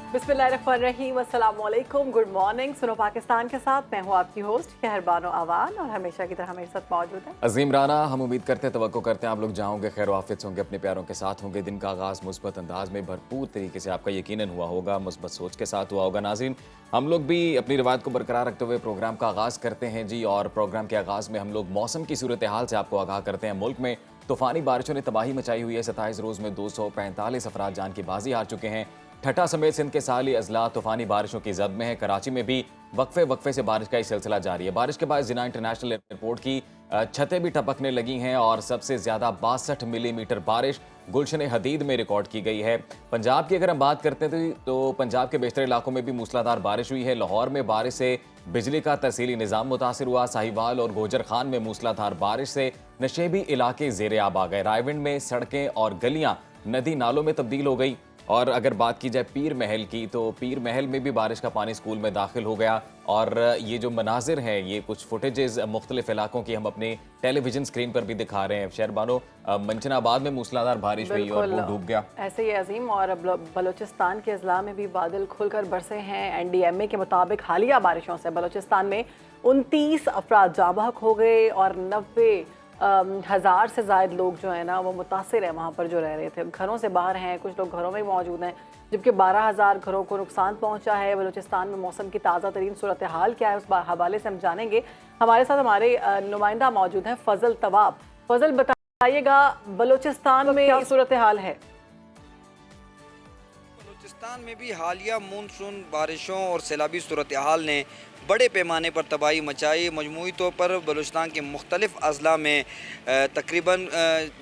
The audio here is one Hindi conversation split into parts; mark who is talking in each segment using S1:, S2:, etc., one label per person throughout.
S1: बिस्मिल्लाहिर्रहमानिर्रहीम, अस्सलाम वालेकुम, गुड मॉर्निंग। सुनो पाकिस्तान के साथ मैं हूँ आपकी होस्ट कहरबानो आवान और हमेशा की तरह मेरे साथ मौजूद है
S2: अजीम राना। हम उम्मीद करते हैं, तवक्को करते हैं आप लोग जाओगे खैर वाफियत होंगे, अपने प्यारों के साथ होंगे। दिन का आगाज़ मुस्बत अंदाज में भरपूर तरीके से आपका यकीनन हुआ होगा, मुस्बत सोच के साथ हुआ होगा। नाज़रीन, हम लोग भी अपनी रिवायत को बरकरार रखते हुए प्रोग्राम का आगाज़ करते हैं जी। और प्रोग्राम के आगाज़ में हम लोग मौसम की सूरत हाल से आपको आगाह करते हैं। मुल्क में तूफ़ानी बारिशों ने तबाही मचाई हुई है। 27 रोज़ में 245 अफराद जान की बाजी हार चुके हैं। ठट्टा समेत सिंध के साली अजला तूफानी बारिशों की जद में है। कराची में भी वक्फे वक्फे से बारिश का ही सिलसिला जारी है। बारिश के बाद जिना इंटरनेशनल एयरपोर्ट की छतें भी टपकने लगी हैं और सबसे ज्यादा 62 मिलीमीटर बारिश गुलशन हदीद में रिकॉर्ड की गई है। पंजाब की अगर हम बात करते हैं तो पंजाब के बेशतर इलाकों में भी मूसलाधार बारिश हुई है। लाहौर में बारिश से बिजली का तहसीली निज़ाम मुतासिर हुआ। साहिवाल और गोजर खान में मूसलाधार बारिश से नशेबी इलाके ज़ेरे आब आ गए। रायविंड में सड़कें और गलियां नदी नालों में तब्दील हो गई। और अगर बात की जाए पीर महल की, तो पीर महल में भी बारिश का पानी स्कूल में दाखिल हो गया। और ये जो मनाजिर हैं, ये कुछ फुटेजेस मुख्तलिफ इलाकों की हम अपने टेलीविजन स्क्रीन पर भी दिखा रहे हैं। शहरबानो मंचनाबाद में मूसलाधार बारिश हुई और वो डूब गया।
S1: ऐसे ही अजीम। और बलूचिस्तान के अजला में भी बादल खुलकर बरसे हैं। NDMA के मुताबिक हालिया बारिशों से बलूचिस्तान में 29 अफराद जाँ बहक हो गए और 90,000 से ज़ायद लोग जो है ना वो मुतासिर हैं वहाँ पर जो रह रहे थे। घरों से बाहर हैं, कुछ लोग घरों में मौजूद हैं, जबकि 12,000 घरों को नुकसान पहुँचा है। बलूचिस्तान में मौसम की ताज़ा तरीन सूरत हाल क्या है, उस हवाले से हम जानेंगे। हमारे साथ हमारे नुमाइंदा मौजूद हैं फजल तवाब। फजल, बताइएगा बलूचिस्तान में क्या सूरत हाल है?
S3: बलूचिस्तान में भी हालिया मानसून बारिशों और सैलाबी सूरत हाल ने बड़े पैमाने पर तबाही मचाई। मजमूई तौर पर बलूचिस्तान के मुख्तलिफ अजला में तकरीबन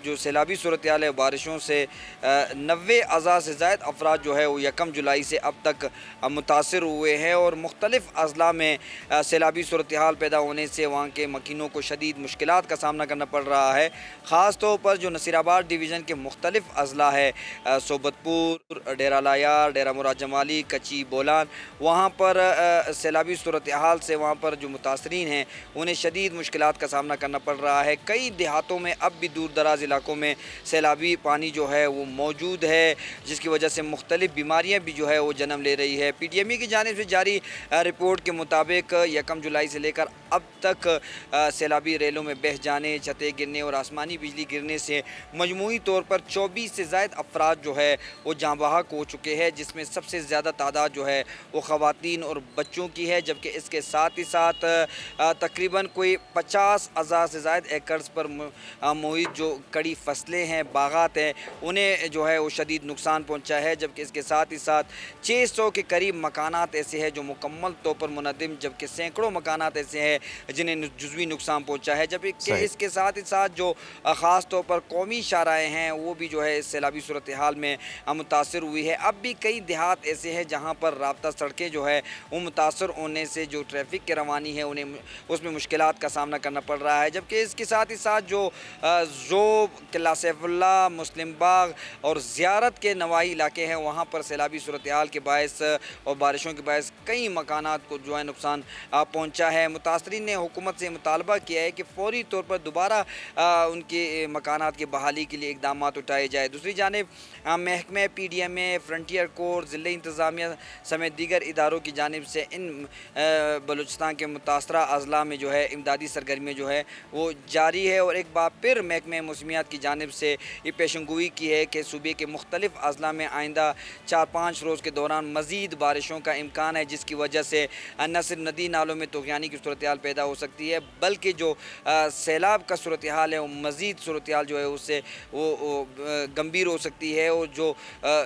S3: जो सैलाबी सूरत हाल है बारिशों से 90,000 से ज़ायद अफराद जो है वो 1 जुलाई से अब तक मुतासर हुए हैं। और मुख्तलिफ अजला में सैलाबी सूरत हाल पैदा होने से वहाँ के मकीनों को शदीद मुश्किलात का सामना करना पड़ रहा है। ख़ास तौर पर जो नसीराबाद डिवीज़न के मुख्तलिफ अजला है, सोबतपुर, डेरा लायार, डेरा मुराद जमाली, कच्ची बोलान, वहाँ पर सैलाबी सूरत हाल से वहाँ पर जो मुतासरीन हैं उन्हें शदीद मुश्किलात का सामना करना पड़ रहा है। कई देहातों में अब भी दूर दराज इलाकों में सैलाबी पानी जो है वो मौजूद है, जिसकी वजह से मुख्तलिफ बीमारियाँ भी जो है वो जन्म ले रही है। PDMA की जानिब से जारी रिपोर्ट के मुताबिक 1 जुलाई से लेकर अब तक सैलाबी रेलों में बह जाने, छतें गिरने और आसमानी बिजली गिरने से मजमूई तौर पर 24 से ज़ायद अफराद जो है वो जाँ बहक हो चुके हैं, जिसमें सबसे ज़्यादा तादाद जो है वो ख़वातीन और बच्चों की है। जबकि इसके साथ ही साथ तकरीबन कोई 50,000 से ज़ायद एकर्स पर मुहित जो कड़ी फसलें हैं, बागात हैं, उन्हें जो है वो शदीद नुकसान पहुंचा है। जबकि इसके साथ ही साथ 600 के करीब मकानात ऐसे हैं जो मुकम्मल तौर पर मुनहदिम, जबकि सैकड़ों मकानात ऐसे हैं जिन्हें जुज़वी नुकसान पहुंचा है। जबकि इसके साथ ही साथ जो ख़ास तौर पर कौमी शाहराएँ हैं वो भी जो है इस सैलाबी सूरत हाल में मुतासर हुई है। अब भी कई देहात ऐसे हैं जहाँ पर राब्ता सड़कें जो है वो मुतासर होने से जो ट्रैफिक की रवानी है उन्हें उसमें मुश्किलात का सामना करना पड़ रहा है। जबकि इसके साथ ही साथ जो ज़ोब, किला सैफुल्लाह, मुस्लिम बाग और ज़ियारत के नवाही इलाके हैं वहाँ पर सैलाबी सूरत हाल के बायस और बारिशों के बायस कई मकानात को जो है नुकसान पहुँचा है। मुतासरीन ने हुकूमत से मुतालबा किया है कि फ़ौरी तौर पर दोबारा उनके मकानात की बहाली के लिए इक़दाम उठाए जाए। दूसरी जानिब महकमे PDMA, फ्रंटियर कोर, ज़िले इंतज़ामिया समेत दीगर इदारों की जानिब से इन बलूचिस्तान के मुतासरा अजला में जो है इमदादी सरगर्मियाँ जो है वो जारी है। और एक बार फिर महकमे मौसमियात की जानिब से ये पेशनगोई की है कि सूबे के मुख्तलिफ अजला में आइंदा 4-5 रोज़ के दौरान मज़ीद बारिशों का इम्कान है, जिसकी वजह से न सिर्फ नदी नालों में तूफ़ानी की सूरत हाल पैदा हो सकती है, बल्कि जो सैलाब का सूरत हाल है वो मज़ीद सूरत हाल जो है उससे वो गंभीर हो सकती है। और जो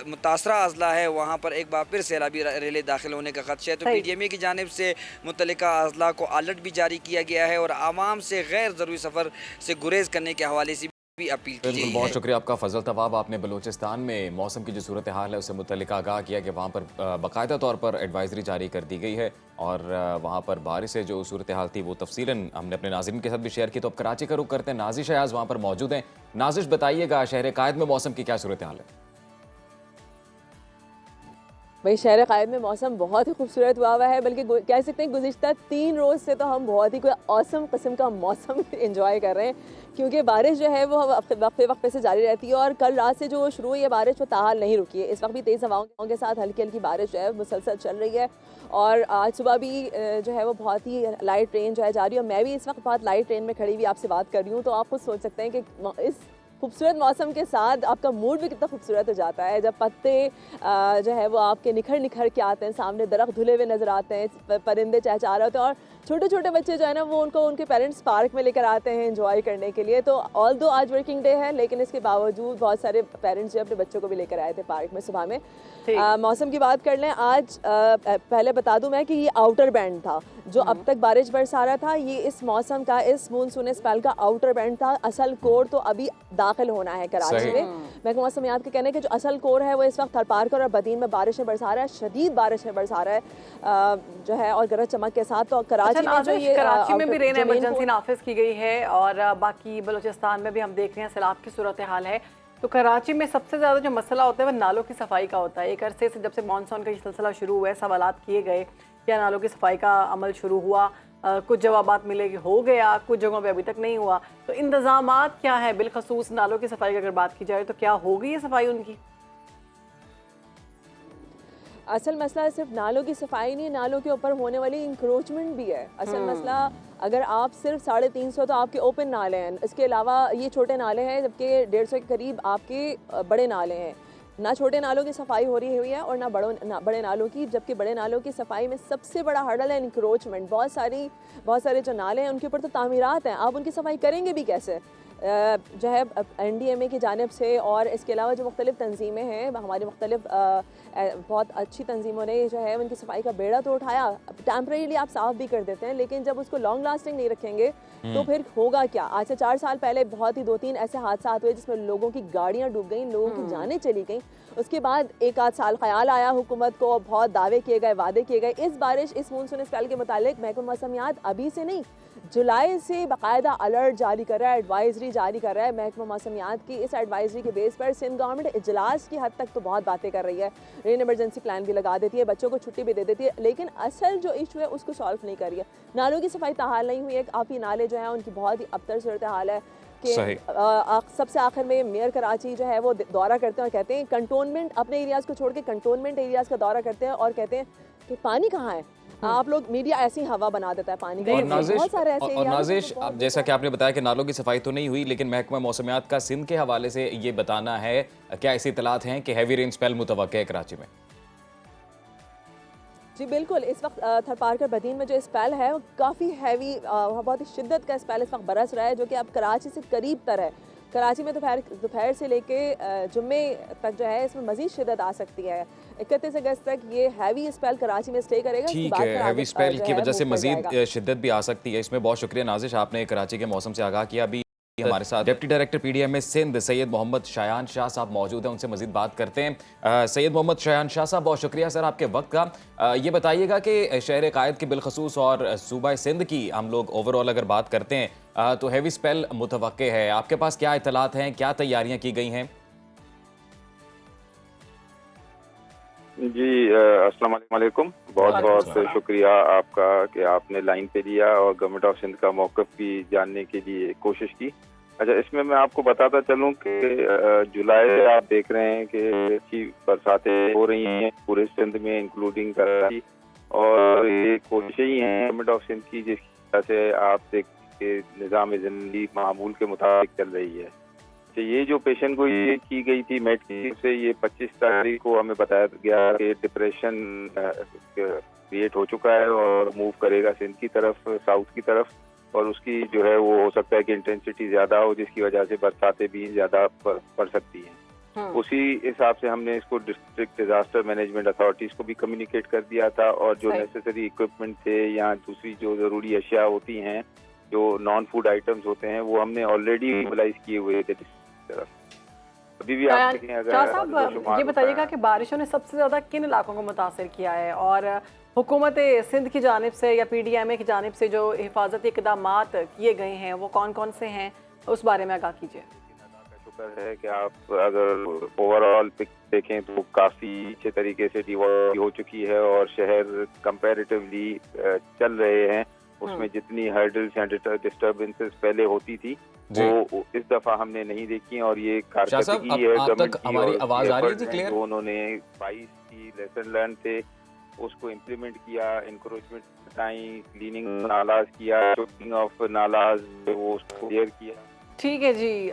S3: मुतासरा अजला है वहाँ पर एक बार फिर सैलाबी रेलें दाखिल होने का खदशा है। तो PDMA की जानिब से मुतल्लिका अजला को अलर्ट भी जारी किया गया है और आवाम से गैर ज़रूरी सफ़र से गुरेज करने के हवाले से भी अपील की
S2: बिल्कुल,
S3: गई
S2: बहुत
S3: है।
S2: शुक्रिया आपका फजल तवाब। आपने बलूचिस्तान में मौसम की जो सूरत हाल है उससे मुतल्लिका आगाह किया कि वहाँ पर बाकायदा तौर पर एडवाइजरी जारी कर दी गई है और वहाँ पर बारिश से जो सूरत हाल थी वो तफसीलन हमने अपने नाज़रीन के साथ भी शेयर की। तो अब कराची का रुख करते हैं। नाजिश अयाज वहाँ पर मौजूद हैं। नाजिश, बताइएगा शहर कायद में मौसम की क्या सूरत हाल है?
S4: भाई शहर क़ायद में मौसम बहुत ही खूबसूरत हुआ है, बल्कि कह सकते हैं गुज़िश्ता 3 रोज़ से तो हम बहुत ही कोई औसम किस्म का मौसम एंजॉय कर रहे हैं, क्योंकि बारिश जो है वो वक्फे से जारी रहती है और कल रात से जो शुरू हुई है बारिश वो ताहाल नहीं रुकी है। इस वक्त भी तेज़ हवाओं के साथ हल्की हल्की बारिश जो है मुसलसल चल रही है और आज सुबह भी जो है वो बहुत ही लाइट ट्रेन जो है जा रही है और मैं भी इस वक्त बहुत लाइट ट्रेन में खड़ी हुई आपसे बात कर रही हूँ। तो आप खुद सोच सकते हैं कि इस खूबसूरत मौसम के साथ आपका मूड भी कितना खूबसूरत हो जाता है जब पत्ते जो है वो आपके निखर निखर के आते हैं, सामने दरख्त धुले हुए नज़र आते हैं, परिंदे चहचहा रहे होते हैं और छोटे छोटे बच्चे जो है ना वो उनको उनके पेरेंट्स पार्क में लेकर आते हैं एंजॉय करने के लिए। तो ऑल दो आज वर्किंग डे है, लेकिन इसके बावजूद बहुत सारे पेरेंट्स जो अपने बच्चों को भी लेकर आए थे पार्क में सुबह में। मौसम की बात कर लें, आज पहले बता दूं मैं कि ये आउटर बैंड था जो अब तक बारिश बरसा रहा था, ये इस मौसम का, इस मानसून स्पेल का आउटर बैंड था। असल कोर तो अभी दाखिल होना है कराची में। महकमा मौसमियात के कहने के जो असल कोर है वो इस वक्त थरपारकर और बदीन में बारिशें बरसा रहा है, शदीद बारिशें बरसा रहा है जो है और गरज चमक के साथ। तो कराची में जो ये
S1: कराची में भी रेन इमरजेंसी नाफिज की गई है और बाकी बलूचिस्तान में भी हम देख रहे हैं सैलाब की सूरत हाल है। तो कराची में सबसे ज़्यादा जो मसला होता है वो नालों की सफाई का होता है। एक अरसे से जब से मानसून का ये सिलसिला शुरू हुआ है सवालात किए गए क्या नालों की सफाई का अमल शुरू हुआ, कुछ जवाबात मिले कि हो गया, कुछ जगहों पे अभी तक नहीं हुआ। तो इंतज़ामात क्या है बिलखसूस नालों की सफाई की अगर बात की जाए तो क्या हो गई है सफाई उनकी?
S4: असल मसला सिर्फ नालों की सफाई नहीं, नालों के ऊपर होने वाली इंक्रोचमेंट भी है असल मसला। अगर आप सिर्फ 350 तो आपके ओपन नाले हैं, इसके अलावा ये छोटे नाले हैं, जबकि 150 के करीब आपके बड़े नाले हैं। ना छोटे नालों की सफाई हो रही हुई है और ना बड़े नालों की, जबकि बड़े नालों की सफाई में सबसे बड़ा हर्डल है इंक्रोचमेंट। बहुत सारे जो नाले हैं उनके ऊपर तो तामीरात हैं, आप उनकी सफाई करेंगे भी कैसे? जो है NDMA की जानिब से और इसके अलावा जो मुख्तलिफ तंजीमें हैं, हमारी मुख्तलिफ बहुत अच्छी तंजीमों ने जो है उनकी सफाई का बेड़ा तो उठाया। टेम्परेरीली आप साफ़ भी कर देते हैं, लेकिन जब उसको लॉन्ग लास्टिंग नहीं रखेंगे तो फिर होगा क्या? आज से 4 साल पहले बहुत ही 2-3 ऐसे हादसा हुए जिसमें लोगों की गाड़ियाँ डूब गई, लोगों की जानें चली गई। उसके बाद 1-8 साल ख्याल आया हुकूमत को, बहुत दावे किए गए, वादे किए गए। इस बारिश, इस मानसून स्पेल के मुतालिक महकमा मौसमियात अभी से नहीं, जुलाई से बाकायदा अलर्ट जारी कर रहा है, एडवाइजरी जारी कर रहा है महकमा मौसमियात की। इस एडवाइजरी के बेस पर सिंध गवर्नमेंट इजलास की हद तक तो बहुत बातें कर रही है, रेन इमरजेंसी प्लान भी लगा देती है, बच्चों को छुट्टी भी दे देती है, लेकिन असल जो इशू है उसको सॉल्व नहीं कर रही है। नालों की सफाई ताहाल नहीं हुई है, काफ़ी नाले जो हैं उनकी बहुत ही अबतर सूरत हाल है कि सबसे आखिर में मेयर कराची जो है वो दौरा करते हैं और कहते हैं कंटोनमेंट, अपने एरियाज़ को छोड़ के कंटोनमेंट एरियाज़ का दौरा करते हैं और कहते हैं कि पानी कहाँ है। आप लोग मीडिया ऐसी हवा बना देता है पानी की। बहुत सारे ऐसे
S2: और नाजिश, अब जैसा कि आपने बताया कि नालों की सफाई तो नहीं हुई, लेकिन महकमा मौसमियात का सिंध के हवाले से ये बताना है, क्या ऐसी इतलात हैं कि हैवी रेन स्पेल मुतवक्किल है कराची में?
S4: जी बिल्कुल, इस वक्त थरपारकर बदीन में जो स्पेल है वो काफ़ी हैवी, बहुत ही शिद्दत का स्पेल इस वक्त बरस रहा है, जो कि अब कराची से करीब तर है। कराची में दोपहर से लेके जुम्मे तक जो है इसमें मजीद शिद्दत आ सकती है। 31 अगस्त तक ये हैवी स्पेल कराची में स्टे करेगा।
S2: ठीक है, हैवी स्पेल की वजह से मजीद शिद्दत भी आ सकती है। इसमें बहुत शुक्रिया नाजिश, आपने कराची के मौसम से आगाह किया। अभी हमारे साथ deputy director PDMA Sindh Syed Mohammad Shayan Shah साहब मौजूद हैं, उनसे मजीद बात करते हैं। सैयद मोहम्मद शायान शाह साहब, बहुत शुक्रिया सर आपके वक्त का। ये बताइएगा कि शहर कायद के बिलखसूस और सूबा सिंध की हम लोग ओवरऑल अगर बात करते हैं तो हैवी स्पेल मुतवक्किल है, आपके पास क्या इतलात हैं, क्या तैयारियां की गई हैं?
S5: जी अस्सलाम वालेकुम, बहुत बहुत शुक्रिया आपका कि आपने लाइन पे लिया और गवर्नमेंट ऑफ सिंध का मौक़िफ़ भी जानने के लिए कोशिश की। अच्छा, इसमें मैं आपको बताता चलूं कि जुलाई से आप देख रहे हैं कि अच्छी बरसातें हो रही हैं पूरे सिंध में इंक्लूडिंग कराची, और ये कोशिशें ही हैं गवर्नमेंट ऑफ सिंध की जिसकी वजह से आप देख के निज़ाम ज़िंदगी मामूल के मुताबिक चल रही है। तो ये जो पेशेंट को ये की गई थी मेडिकल से, ये 25 तारीख को हमें बताया गया कि डिप्रेशन क्रिएट हो चुका है और मूव करेगा सिंध की तरफ, साउथ की तरफ, और उसकी जो है वो हो सकता है कि इंटेंसिटी ज़्यादा हो जिसकी वजह से बरसातें भी ज़्यादा पड़ सकती हैं। उसी हिसाब से हमने इसको डिस्ट्रिक्ट डिजास्टर मैनेजमेंट अथॉरिटीज़ को भी कम्युनिकेट कर दिया था, और जो नेसेसरी इक्विपमेंट थे या दूसरी जो ज़रूरी अशिया होती हैं, जो नॉन फूड आइटम्स होते हैं, वो हमने ऑलरेडी मोबिलाइज किए हुए थे अभी भी। आप देखें, अगर
S1: साहब ये बताइएगा कि बारिशों ने सबसे ज़्यादा किन इलाकों को मुतासर किया है, और हुकूमत सिंध की जानिब से या PDMA की जानिब से जो हिफाजती इक़दामात किए गए हैं वो कौन कौन से हैं, उस बारे में आगाह कीजिए।
S5: पर है कि आप अगर ओवरऑल पिक देखें तो काफ़ी अच्छे तरीके से डिवॉल्व हो चुकी है और शहर कंपैरेटिवली चल रहे हैं। उसमें जितनी हर्डल्स या डिस्टर्बेंसेस पहले होती थी वो इस दफा हमने नहीं देखी और ये कारकर्दगी है गवर्नमेंट की।
S2: हमारी आवाज आ रही है जी क्लियर?
S5: जो उन्होंने 22 की लेसन लर्न थे उसको इम्प्लीमेंट किया, इंक्रोचमेंट हटाई, क्लीनिंग नालाज किया, शोटिंग ऑफ नालाज वो उसको क्लियर किया।
S1: ठीक है जी।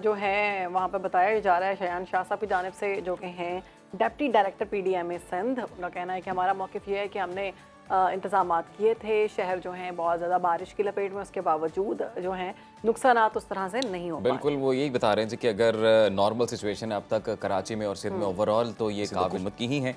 S1: जो है वहाँ पर बताया जा रहा है शयान शाह साहब की जानिब से, जो कि हैं डिप्टी डायरेक्टर PDMA सिंध, उनका कहना है कि हमारा मौक़िफ़ ये है कि हमने इंतज़ामात किए थे। शहर जो हैं बहुत ज़्यादा बारिश की लपेट में, उसके बावजूद जो हैं नुकसानात उस तरह से नहीं हो पाए।
S2: बिल्कुल वो यही बता रहे हैं जी कि अगर नॉर्मल सिचुएशन है अब तक कराची में और सिंध में ओवरऑल तो ये काबिल हिम्मत की ही हैं।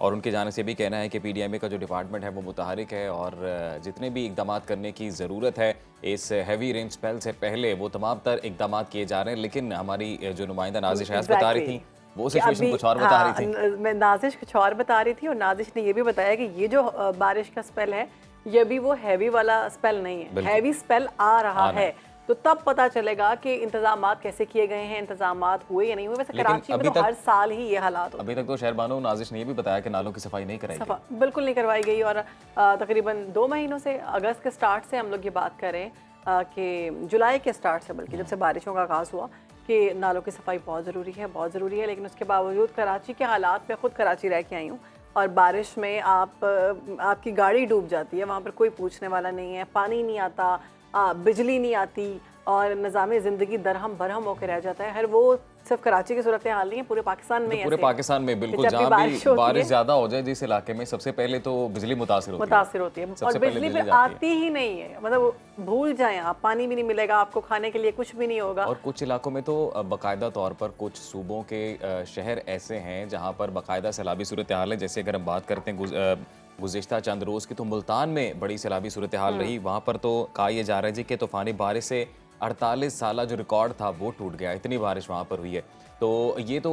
S2: और उनके जाने से भी कहना है कि PDMA का जो डिपार्टमेंट है वो मुतहरिक है और जितने भी इकदाम करने की ज़रूरत है इस हैवी रेन स्पेल से पहले वो तमाम तर इकदाम किए जा रहे हैं। लेकिन हमारी जो नुमाइंदा नाज़िश हैस बता रही थी वो सिचुएशन कुछ और बता रही थी।
S1: मैं नाजिश कुछ और बता रही थी और नाजिश ने ये भी बताया कि ये जो बारिश का स्पेल है ये भी वो हैवी वाला स्पेल नहीं है, हैवी स्पेल आ रहा है। तो तब पता चलेगा कि इंतजामात कैसे किए गए हैं, इंतजामात हुए या नहीं हुए। वैसे कराची में तो हर साल ही ये हालात होते हैं।
S2: अभी तक तो शहरबानो नाजिश ने ये भी बताया कि नालों की सफाई नहीं कराई गई,
S1: बिल्कुल नहीं करवाई गई। और तकरीबन 2 महीनों से, अगस्त के स्टार्ट से हम लोग ये बात करें कि जुलाई के स्टार्ट से, बल्कि जब से बारिशों का आगाज़ हुआ कि नालों की सफाई बहुत ज़रूरी है, बहुत ज़रूरी है। लेकिन उसके बावजूद कराची के हालात, मैं ख़ुद कराची रह के आई हूँ और बारिश में आपकी गाड़ी डूब जाती है, वहाँ पर कोई पूछने वाला नहीं है, पानी नहीं आता, बिजली नहीं आती और निज़ाम ज़िंदगी दरहम बरहम होकर रह जाता है। हर वो सिर्फ कराची की सूरत हाल नहीं है, पूरे पाकिस्तान में,
S2: पूरे पाकिस्तान में बिल्कुल जहाँ भी बारिश ज़्यादा हो जाए जिस इलाके में सबसे पहले तो बिजली मुतासिर होती है और
S1: बिजली भी आती ही नहीं है। मतलब भूल जाएं आप, पानी भी नहीं मिलेगा आपको, खाने के लिए कुछ भी नहीं होगा।
S2: और कुछ इलाकों में तो बाकायदा तौर पर कुछ सूबों के शहर ऐसे हैं जहाँ पर बाकायदा सैलाबी सूरत हाल है। जैसे अगर हम बात करते हैं गुज़िश्ता चंद रोज़ की, तो मुल्तान में बड़ी सैलाबी सूरत हाल रही। वहाँ पर तो कहा यह जा रहा है जी कि तूफ़ानी बारिश से 48 साल जो रिकॉर्ड था वो टूट गया, इतनी बारिश वहाँ पर हुई है। तो ये तो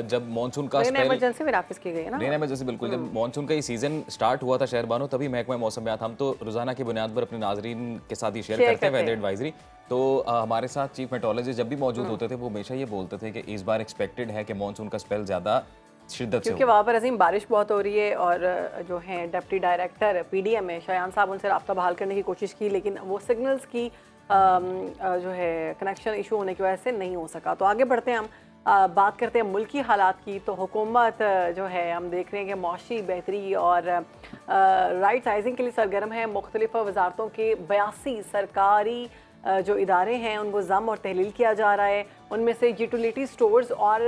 S2: जब मानसून का
S1: इमरजेंसी में नाफिज की गई है ना,
S2: रेन इमरजेंसी बिल्कुल, जब मानसून का ये सीजन स्टार्ट हुआ था शहरबानो, तभी महकमा मौसमियात, हम तो रोजाना की बुनियाद पर अपने नाजरीन के साथ ही शेयर करते हैं वेदर एडवाइजरी। तो हमारे साथ चीफ मेट्रोलॉजिस्ट जब भी मौजूद होते थे वो हमेशा ये बोलते थे कि इस बार एक्सपेक्टेड है कि मानसून का स्पेल ज़्यादा शिद्दत से,
S1: क्योंकि वहाँ पर अजीम बारिश बहुत हो रही है। और जो हैं डिप्टी डायरेक्टर PDMA शयान साहब, उनसे रब्ता बहाल करने की कोशिश की लेकिन वो सिग्नल्स की जो है कनेक्शन इशू होने की वजह से नहीं हो सका। तो आगे बढ़ते हैं, हम बात करते हैं मुल्की हालात की। तो हुकूमत जो है हम देख रहे हैं कि मौशी बेहतरी और राइट साइजिंग के लिए सरगर्म है। मुख्तलिफ वजारतों के 82 सरकारी जो इदारे हैं उनको ज़म और तहलील किया जा रहा है। उनमें से यूटिलिटी स्टोर्स और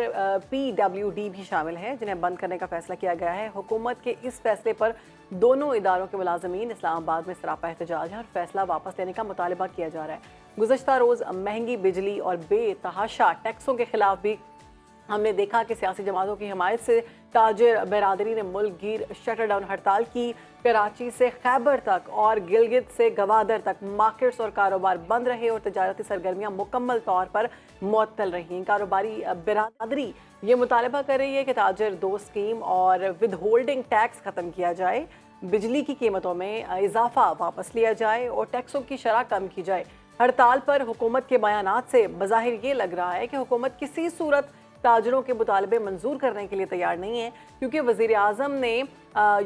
S1: PWD भी शामिल हैं जिन्हें बंद करने का फैसला किया गया है। हुकूमत के इस फैसले पर दोनों इदारों के मुलाजमीन इस्लामाबाद में सरापा एहतजाज है और फैसला वापस लेने का मुतालबा किया जा रहा है। गुज़श्ता रोज़ महंगी बिजली और बेतहाशा टैक्सों के खिलाफ भी हमने देखा कि सियासी जमातों की हिमायत से ताजिर बरादरी ने मुल्क गिर शटर डाउन हड़ताल की। कराची से खैबर तक और गिलगित से गवादर तक मार्केट्स और कारोबार बंद रहे और तजारती सरगर्मियां मुकम्मल तौर पर मुअत्तल रहीं। कारोबारी बरादरी ये मुतालबा कर रही है कि ताजिर 2 स्कीम और विद होल्डिंग टैक्स ख़त्म किया जाए, बिजली की कीमतों में इजाफा वापस लिया जाए और टैक्सों की शरह कम की जाए। हड़ताल पर हुकूमत के बयानात से बज़ाहिर ये लग रहा है कि हुकूमत किसी सूरत ताजरों के मुतालबे मंजूर करने के लिए तैयार नहीं है, क्योंकि वज़ीर आज़म ने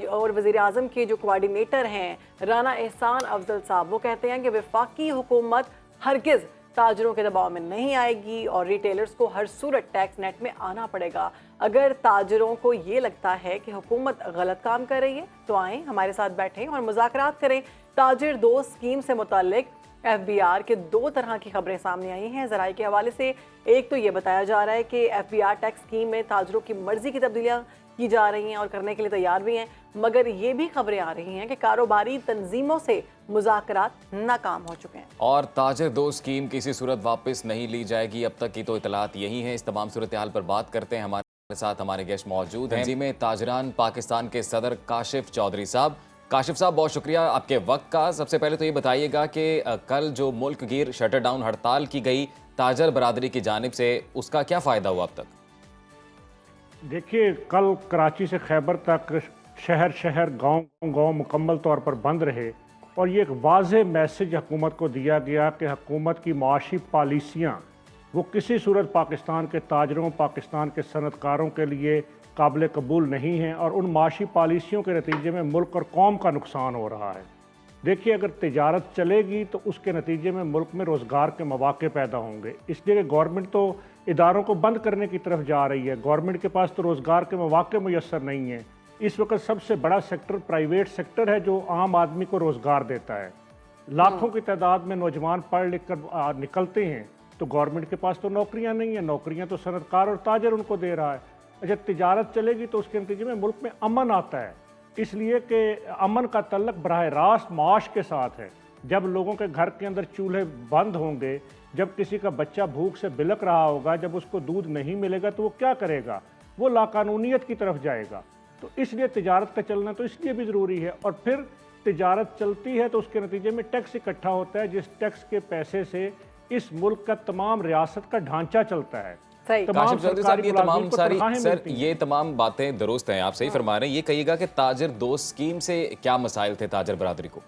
S1: और वज़ीर आज़म के जो कोऑर्डिनेटर हैं राना एहसान अफजल साहब, वो कहते हैं कि वफाकी हुकूमत हरगिज़ ताजरों के दबाव में नहीं आएगी और रिटेलर्स को हर सूरत टैक्स नेट में आना पड़ेगा। अगर ताजरों को ये लगता है कि हुकूमत गलत काम कर रही है तो आएँ, हमारे साथ बैठें और मुज़ाकरात करें। ताजिर 2 स्कीम से मुताल्लिक FBR के 2 तरह की खबरें सामने आई हैं ज़राए के हवाले से। एक तो ये बताया जा रहा है कि FBR टैक्स स्कीम में ताजरों की मर्जी की तब्दीलियाँ की जा रही हैं और करने के लिए तैयार भी हैं, मगर ये भी खबरें आ रही हैं कि कारोबारी तंजीमों से मुज़ाकरात नाकाम हो चुके हैं
S2: और ताजिर 2 स्कीम किसी सूरत वापस नहीं ली जाएगी। अब तक की तो इतलात यही है। इस तमाम सूरत हाल पर बात करते हैं, हमारे साथ हमारे गेस्ट मौजूद हैं। में ताजरान पाकिस्तान के सदर काशिफ चौधरी साहब। काशिफ साहब बहुत शुक्रिया आपके वक्त का। सबसे पहले तो ये बताइएगा कि कल जो मुल्क गिर शटर डाउन हड़ताल की गई ताजर बरादरी की जानिब से, उसका क्या फ़ायदा हुआ अब तक?
S6: देखिए, कल कराची से खैबर तक शहर शहर गांव मुकम्मल तौर पर बंद रहे और ये एक वाज़ेह मैसेज हुकूमत को दिया गया कि हुकूमत की मुआशी पॉलिसियाँ वो किसी सूरत पाकिस्तान के ताजरों, पाकिस्तान के सनतकारों के लिए काबिल कबूल नहीं हैं और उन माशी पॉलिसियों के नतीजे में मुल्क और कौम का नुकसान हो रहा है। देखिए, अगर तिजारत चलेगी तो उसके नतीजे में मुल्क में रोज़गार के मौके पैदा होंगे, इसलिए कि गवर्नमेंट तो इदारों को बंद करने की तरफ जा रही है। गवर्नमेंट के पास तो रोज़गार के मौके मुयस्सर नहीं है। इस वक्त सबसे बड़ा सेक्टर प्राइवेट सेक्टर है जो आम आदमी को रोज़गार देता है। लाखों की तादाद में नौजवान पढ़ लिख कर निकलते हैं, तो गवर्नमेंट के पास तो नौकरियां नहीं है, नौकरियां तो सनतकार और ताजर उनको दे रहा है। अच्छा, तिजारत चलेगी तो उसके नतीजे में मुल्क में अमन आता है, इसलिए कि अमन का तल्लक बराह रास्त माश के साथ है। जब लोगों के घर के अंदर चूल्हे बंद होंगे, जब किसी का बच्चा भूख से बिलक रहा होगा, जब उसको दूध नहीं मिलेगा तो वो क्या करेगा? वो लाकानूनियत की तरफ जाएगा। तो इसलिए तिजारत का चलना तो इसलिए भी ज़रूरी है। और फिर तिजारत चलती है तो उसके नतीजे में टैक्स इकट्ठा होता है, जिस टैक्स के पैसे से इस मुल्क का तमाम रियासत का ढांचा चलता है।
S2: काशिफ चौधरी साहब, ये तमाम सारी सर
S6: ये
S2: ये तमाम बातें दुरुस्त हैं, आप सही फरमा रहे हैं। ये कहिएगा कि ताजर दोस्त स्कीम से क्या मसाइल थे ताजर बरादरी को?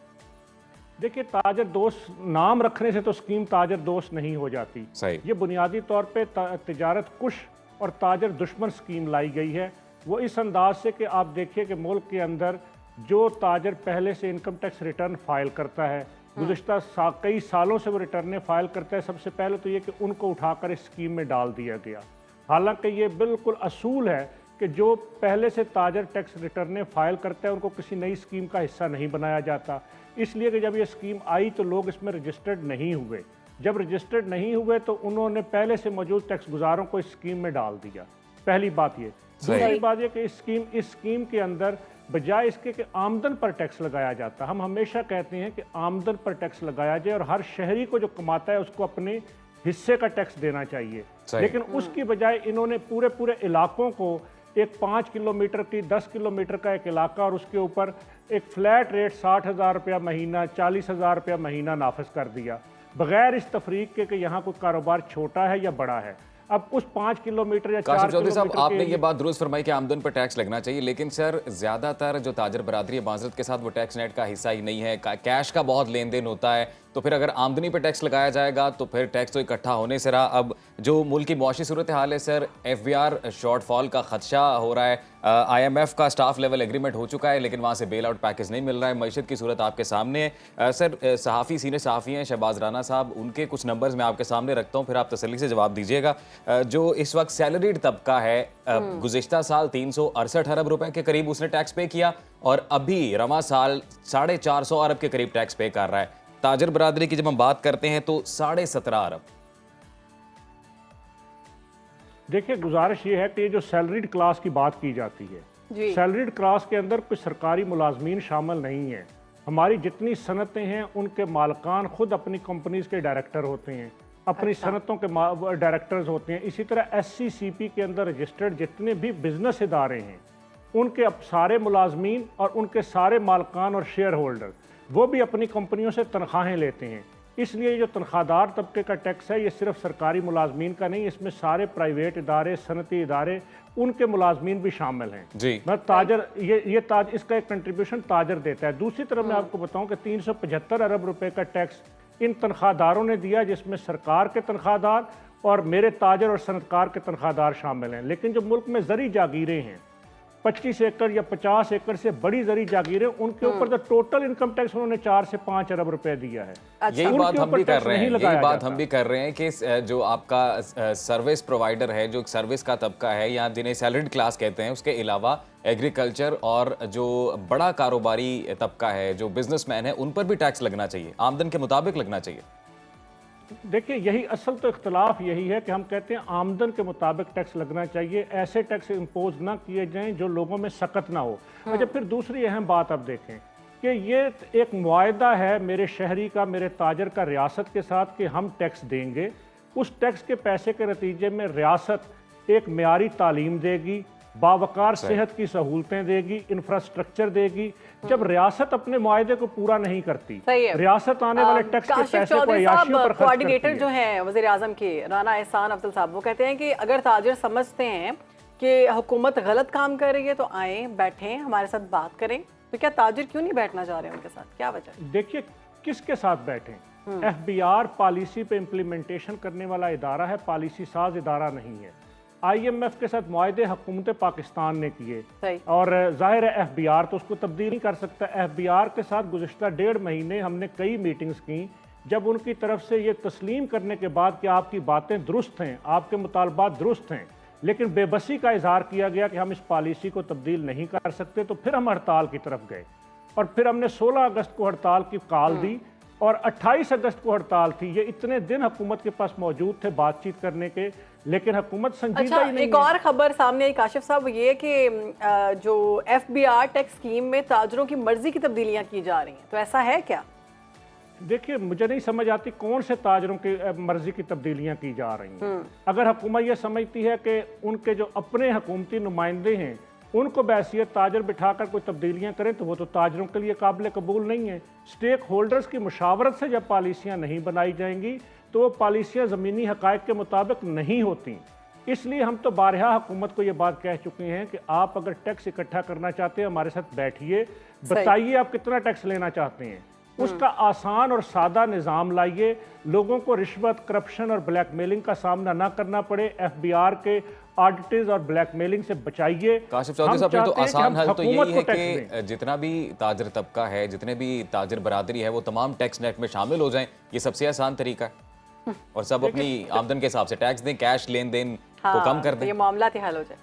S6: देखिए, ताजर दोस्त नाम रखने से तो स्कीम ताजर दोस्त नहीं हो जाती।
S2: सही।
S6: ये बुनियादी तौर पे तिजारत कुश और ताजर दुश्मन स्कीम लाई गई है। वो इस अंदाज से कि आप देखिए कि मुल्क के अंदर जो ताजर पहले से इनकम टैक्स रिटर्न फाइल करता है, गुज़िश्ता कई सालों से वो रिटर्न फाइल करता है, सबसे पहले तो ये कि उनको उठाकर इस स्कीम में डाल दिया गया। हालांकि ये बिल्कुल असूल है कि जो पहले से ताजर टैक्स रिटर्न फाइल करता है उनको किसी नई स्कीम का हिस्सा नहीं बनाया जाता, इसलिए कि जब ये स्कीम आई तो लोग इसमें रजिस्टर्ड नहीं हुए। जब रजिस्टर्ड नहीं हुए तो उन्होंने पहले से मौजूद टैक्स गुजारों को इस स्कीम में डाल दिया। पहली बात ये। दूसरी बात ये कि इस स्कीम के अंदर बजाय इसके कि आमदन पर टैक्स लगाया जाता, हम हमेशा कहते हैं कि आमदन पर टैक्स लगाया जाए और हर शहरी को जो कमाता है उसको अपने हिस्से का टैक्स देना चाहिए। लेकिन उसकी बजाय इन्होंने पूरे पूरे इलाकों को एक 5 किलोमीटर की 10 किलोमीटर का एक इलाका और उसके ऊपर एक फ्लैट रेट 60,000 रुपया महीना, 40,000 रुपया महीना नाफिज कर दिया, बगैर इस तफरीक के कि यहाँ कोई कारोबार छोटा है या बड़ा है। अब उस 5 किलोमीटर या 4
S2: काशिफ चौधरी साहब,
S6: किलोमीटर
S2: आपने ये बात दुरुस्त फरमाई कि आमदन पर टैक्स लगना चाहिए, लेकिन सर ज्यादातर जो ताजर बरादरी है माजरत के साथ वो टैक्स नेट का हिस्सा ही नहीं है, कैश का बहुत लेन देन होता है। तो फिर अगर आमदनी पर टैक्स लगाया जाएगा तो फिर टैक्स तो इकट्ठा होने से रहा। अब जो मुल्क की मुआशी सूरत हाल है सर, FBR शॉर्टफॉल का खदशा हो रहा है, IMF का स्टाफ लेवल एग्रीमेंट हो चुका है लेकिन वहाँ से बेल आउट पैकेज नहीं मिल रहा है, मईशत की सूरत आपके सामने है। सर सहाफ़ी सीनियर सहाफ़ी हैं शहबाज राना साहब, उनके कुछ नंबर्स मैं आपके सामने रखता हूँ, फिर आप तसल्ली से जवाब दीजिएगा। जो इस वक्त सैलरीड तबका है, गुज़िश्ता साल 368 अरब रुपए के करीब उसने टैक्स पे किया और अभी रवां साल 450 अरब के करीब टैक्स पे कर रहा है। ताजर बरादरी की जब हम बात करते हैं तो 17.5 अरब।
S6: देखिए, गुजारिश ये है कि ये जो सैलरीड क्लास की बात की जाती है, सैलरीड क्लास के अंदर कोई सरकारी मुलाजमीन शामिल नहीं है। हमारी जितनी सनतें हैं उनके मालकान खुद अपनी कंपनीज के डायरेक्टर होते हैं, अपनी सनतों के डायरेक्टर्स होते हैं। इसी तरह SCCP के अंदर रजिस्टर्ड जितने भी बिजनेस इदारे हैं उनके अब सारे मुलाजमीन और उनके सारे मालकान और शेयर होल्डर वो भी अपनी कंपनियों से तनख्वाहें लेते हैं। इसलिए जो तनख्वाहदार तबके का टैक्स है ये सिर्फ सरकारी मुलाजमीन का नहीं, इसमें सारे प्राइवेट इदारे, सनती इदारे, उनके मुलाजमीन भी शामिल हैं जी। मैं ताजर इसका एक कंट्रीब्यूशन ताजर देता है। दूसरी तरफ मैं आपको बताऊं कि 375 अरब रुपए का टैक्स इन तनख्वाहदारों ने दिया, जिसमें सरकार के तनख्वाहदार और मेरे ताजर और सनतकार के तनख्वाहदार शामिल हैं। लेकिन जो मुल्क में ज़री जागीरें हैं, 25 एकड़ या 50 एकड़ से बड़ी ज़री जागीरें, उनके ऊपर तो टोटल इनकम टैक्स उन्होंने 4 से 5 अरब रुपए दिया है।
S2: यही बात हम भी कर रहे हैं, यही बात हम भी कर रहे हैं कि जो आपका सर्विस प्रोवाइडर है, जो सर्विस का तबका है या जिन्हें सैलरीड क्लास कहते हैं, उसके अलावा एग्रीकल्चर और जो बड़ा कारोबारी तबका है, जो बिजनेसमैन है, उन पर भी टैक्स लगना चाहिए, आमदन के मुताबिक लगना चाहिए।
S6: देखिए, यही असल तो इख्तलाफ यही है कि हम कहते हैं आमदन के मुताबिक टैक्स लगना चाहिए, ऐसे टैक्स इम्पोज ना किए जाएं जो लोगों में सकत ना हो। अच्छा, फिर दूसरी अहम बात अब देखें कि ये एक मुआहदा है मेरे शहरी का, मेरे ताजर का रियासत के साथ कि हम टैक्स देंगे। उस टैक्स के पैसे के नतीजे में रियासत एक मियारी तालीम देगी, बावकार सेहत की सहूलतें देगी, इंफ्रास्ट्रक्चर देगी। जब रियासत अपने मुआहदे को पूरा नहीं करती, रियासत आने वाले टैक्स के पैसे को अयाशियों पर खर्च करती है।
S1: कोऑर्डिनेटर जो हैं वज़ीर आज़म के राना एहसान अफजल साहब, वो कहते हैं कि अगर ताजर समझते हैं कि हुकूमत गलत काम कर रही है तो आए, बैठें, हमारे साथ बात करें। तो क्या ताजर क्यों नहीं बैठना चाह रहे हैं उनके साथ, क्या वजह?
S6: देखिए, किसके साथ बैठें? FBR पॉलिसी पे इम्प्लीमेंटेशन करने वाला इदारा है, पॉलिसी साज इदारा नहीं है। IMF के साथ मुआहदे हुकूमत पाकिस्तान ने किए
S1: सही।
S6: और जाहिर है FBR तो उसको तब्दील नहीं कर सकता। FBR के साथ गुज़िश्ता 1.5 महीने हमने कई मीटिंग्स की, जब उनकी तरफ से ये तस्लीम करने के बाद कि आपकी बातें दुरुस्त हैं, आपके मुतालबात दुरुस्त हैं, लेकिन बेबसी का इजहार किया गया कि हम इस पॉलिसी को तब्दील नहीं कर सकते, तो फिर हम हड़ताल की तरफ गए और फिर हमने 16 अगस्त को हड़ताल की कॉल दी और 28 अगस्त को हड़ताल थी। ये इतने दिन हुकूमत के पास मौजूद थे बातचीत करने के, लेकिन हुकूमत संजीदा
S1: अच्छा,
S6: ही नहीं
S1: एक
S6: है।
S1: और खबर सामने आई काशिफ साहब, ये है कि जो FBR टैक्स स्कीम में ताजरों की मर्जी की तब्दीलियां की जा रही हैं, तो ऐसा है क्या?
S6: देखिए, मुझे नहीं समझ आती कौन से ताजरों की मर्जी की तब्दीलियां की जा रही हैं। अगर हुकूमत ये समझती है कि उनके जो अपने हुकूमती नुमाइंदे हैं उनको बैसियत ताजर बिठाकर कोई तब्दीलियां करें, तो वो तो ताजरों के लिए काबिल कबूल नहीं है। स्टेक होल्डर्स की मुशावरत से जब पॉलिसियां नहीं बनाई जाएंगी तो वो पॉलिसियां ज़मीनी हक़ाइक़ के मुताबिक नहीं होती। इसलिए हम तो बारहा हुकूमत को ये बात कह चुके हैं कि आप अगर टैक्स इकट्ठा करना चाहते हैं, हमारे साथ बैठिए, बताइए आप कितना टैक्स लेना चाहते हैं, उसका आसान और सादा निज़ाम लाइए, लोगों को रिश्वत, करप्शन और ब्लैकमेलिंग का सामना ना करना पड़े, FBR के ऑडिटर्स और ब्लैकमेलिंग से बचाइए।
S2: काशिफ चौधरी साहब, फिर तो आसान हल तो यही है कि जितना भी ताजर तबका है, जितने भी ताजर बरादरी है, वो तमाम टैक्स नेट में शामिल हो जाएं। ये सबसे आसान तरीका है और सब अपनी आमदन के हिसाब से टैक्स दें, कैश लेन देन को कम कर दें,
S1: ये मामला ही हल हो जाए।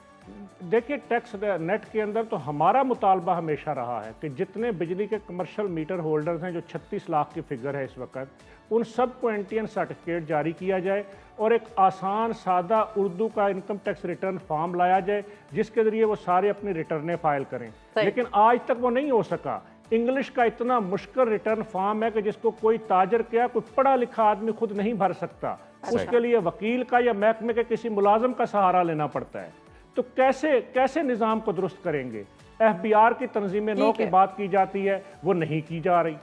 S6: देखिए, टैक्स नेट के अंदर तो हमारा मुतालबा हमेशा रहा है कि जितने बिजली के कमर्शियल मीटर होल्डर्स हैं, जो 36 लाख की फिगर है इस वक्त, उन सब को एंटीएन सर्टिफिकेट जारी किया जाए और एक आसान सादा उर्दू का इनकम टैक्स रिटर्न फॉर्म लाया जाए जिसके ज़रिए वो सारे अपनी रिटर्नें फाइल करें। लेकिन आज तक वो नहीं हो सका। इंग्लिश का इतना मुश्किल रिटर्न फॉर्म है कि जिसको कोई ताजर क्या, कोई पढ़ा लिखा आदमी खुद नहीं भर सकता। उसके लिए वकील का या महकमे के किसी मुलाजिम का सहारा लेना पड़ता है। तो कैसे निज़ाम को दुरुस्त करेंगे? FBR की तंजीम नौ की बात की जाती है, वो नहीं की जा रही।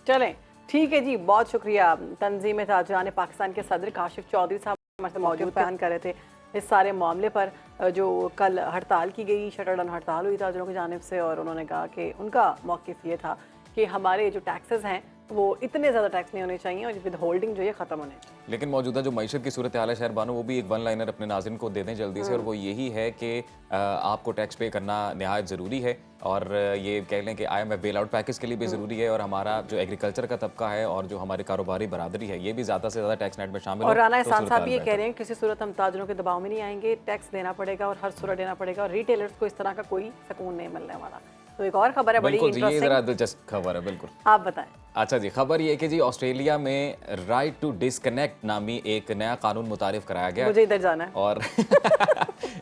S1: चलें, ठीक है जी, बहुत शुक्रिया। तंजीम ताजरान पाकिस्तान के सदर काशिफ चौधरी साहब हमारे साथ मौजूद बयान कर रहे थे इस सारे मामले पर, जो कल हड़ताल की गई, शटर डाउन हड़ताल हुई ताजरों की जानिब से, और उन्होंने कहा कि उनका मौक़िफ़ ये था कि हमारे जो टैक्सेस हैं वो इतने ज़्यादा टैक्स नहीं होने चाहिए और विद होल्डिंग जो ये ख़त्म होने चाहिए।
S2: लेकिन मौजूदा जो मईशत की सूरत हाल है शहर बानो, वो भी एक वन लाइनर अपने नाज़रीन को दे दें जल्दी से, और वो यही है कि आपको टैक्स पे करना नहायत ज़रूरी है, और ये कह लें कि IMF बेल आउट पैकेज के लिए भी ज़रूरी है, और हमारा जो एग्रीकल्चर का तबका है और जो हमारी कारोबारी बरादरी है, ये भी ज़्यादा से ज़्यादा टैक्स नेट में शामिल
S1: और राना एहसान साहब ये कह रहे हैं किसी सूरत हम ताजरों के दबाव में नहीं आएंगे, टैक्स देना पड़ेगा और हर सूरत देना पड़ेगा, और रिटेलर्स को इस तरह का कोई सुकून नहीं मिलने वाला। तो एक और खबर है बड़ी
S2: इंटरेस्टिंग, ये ज़रा दिलचस्प खबर है। बिल्कुल,
S1: आप बताएं।
S2: अच्छा जी, खबर ये कि जी ऑस्ट्रेलिया में राइट टू डिसकनेक्ट नामी एक नया कानून मुतारिफ कराया गया।
S1: मुझे इधर जाना है।
S2: और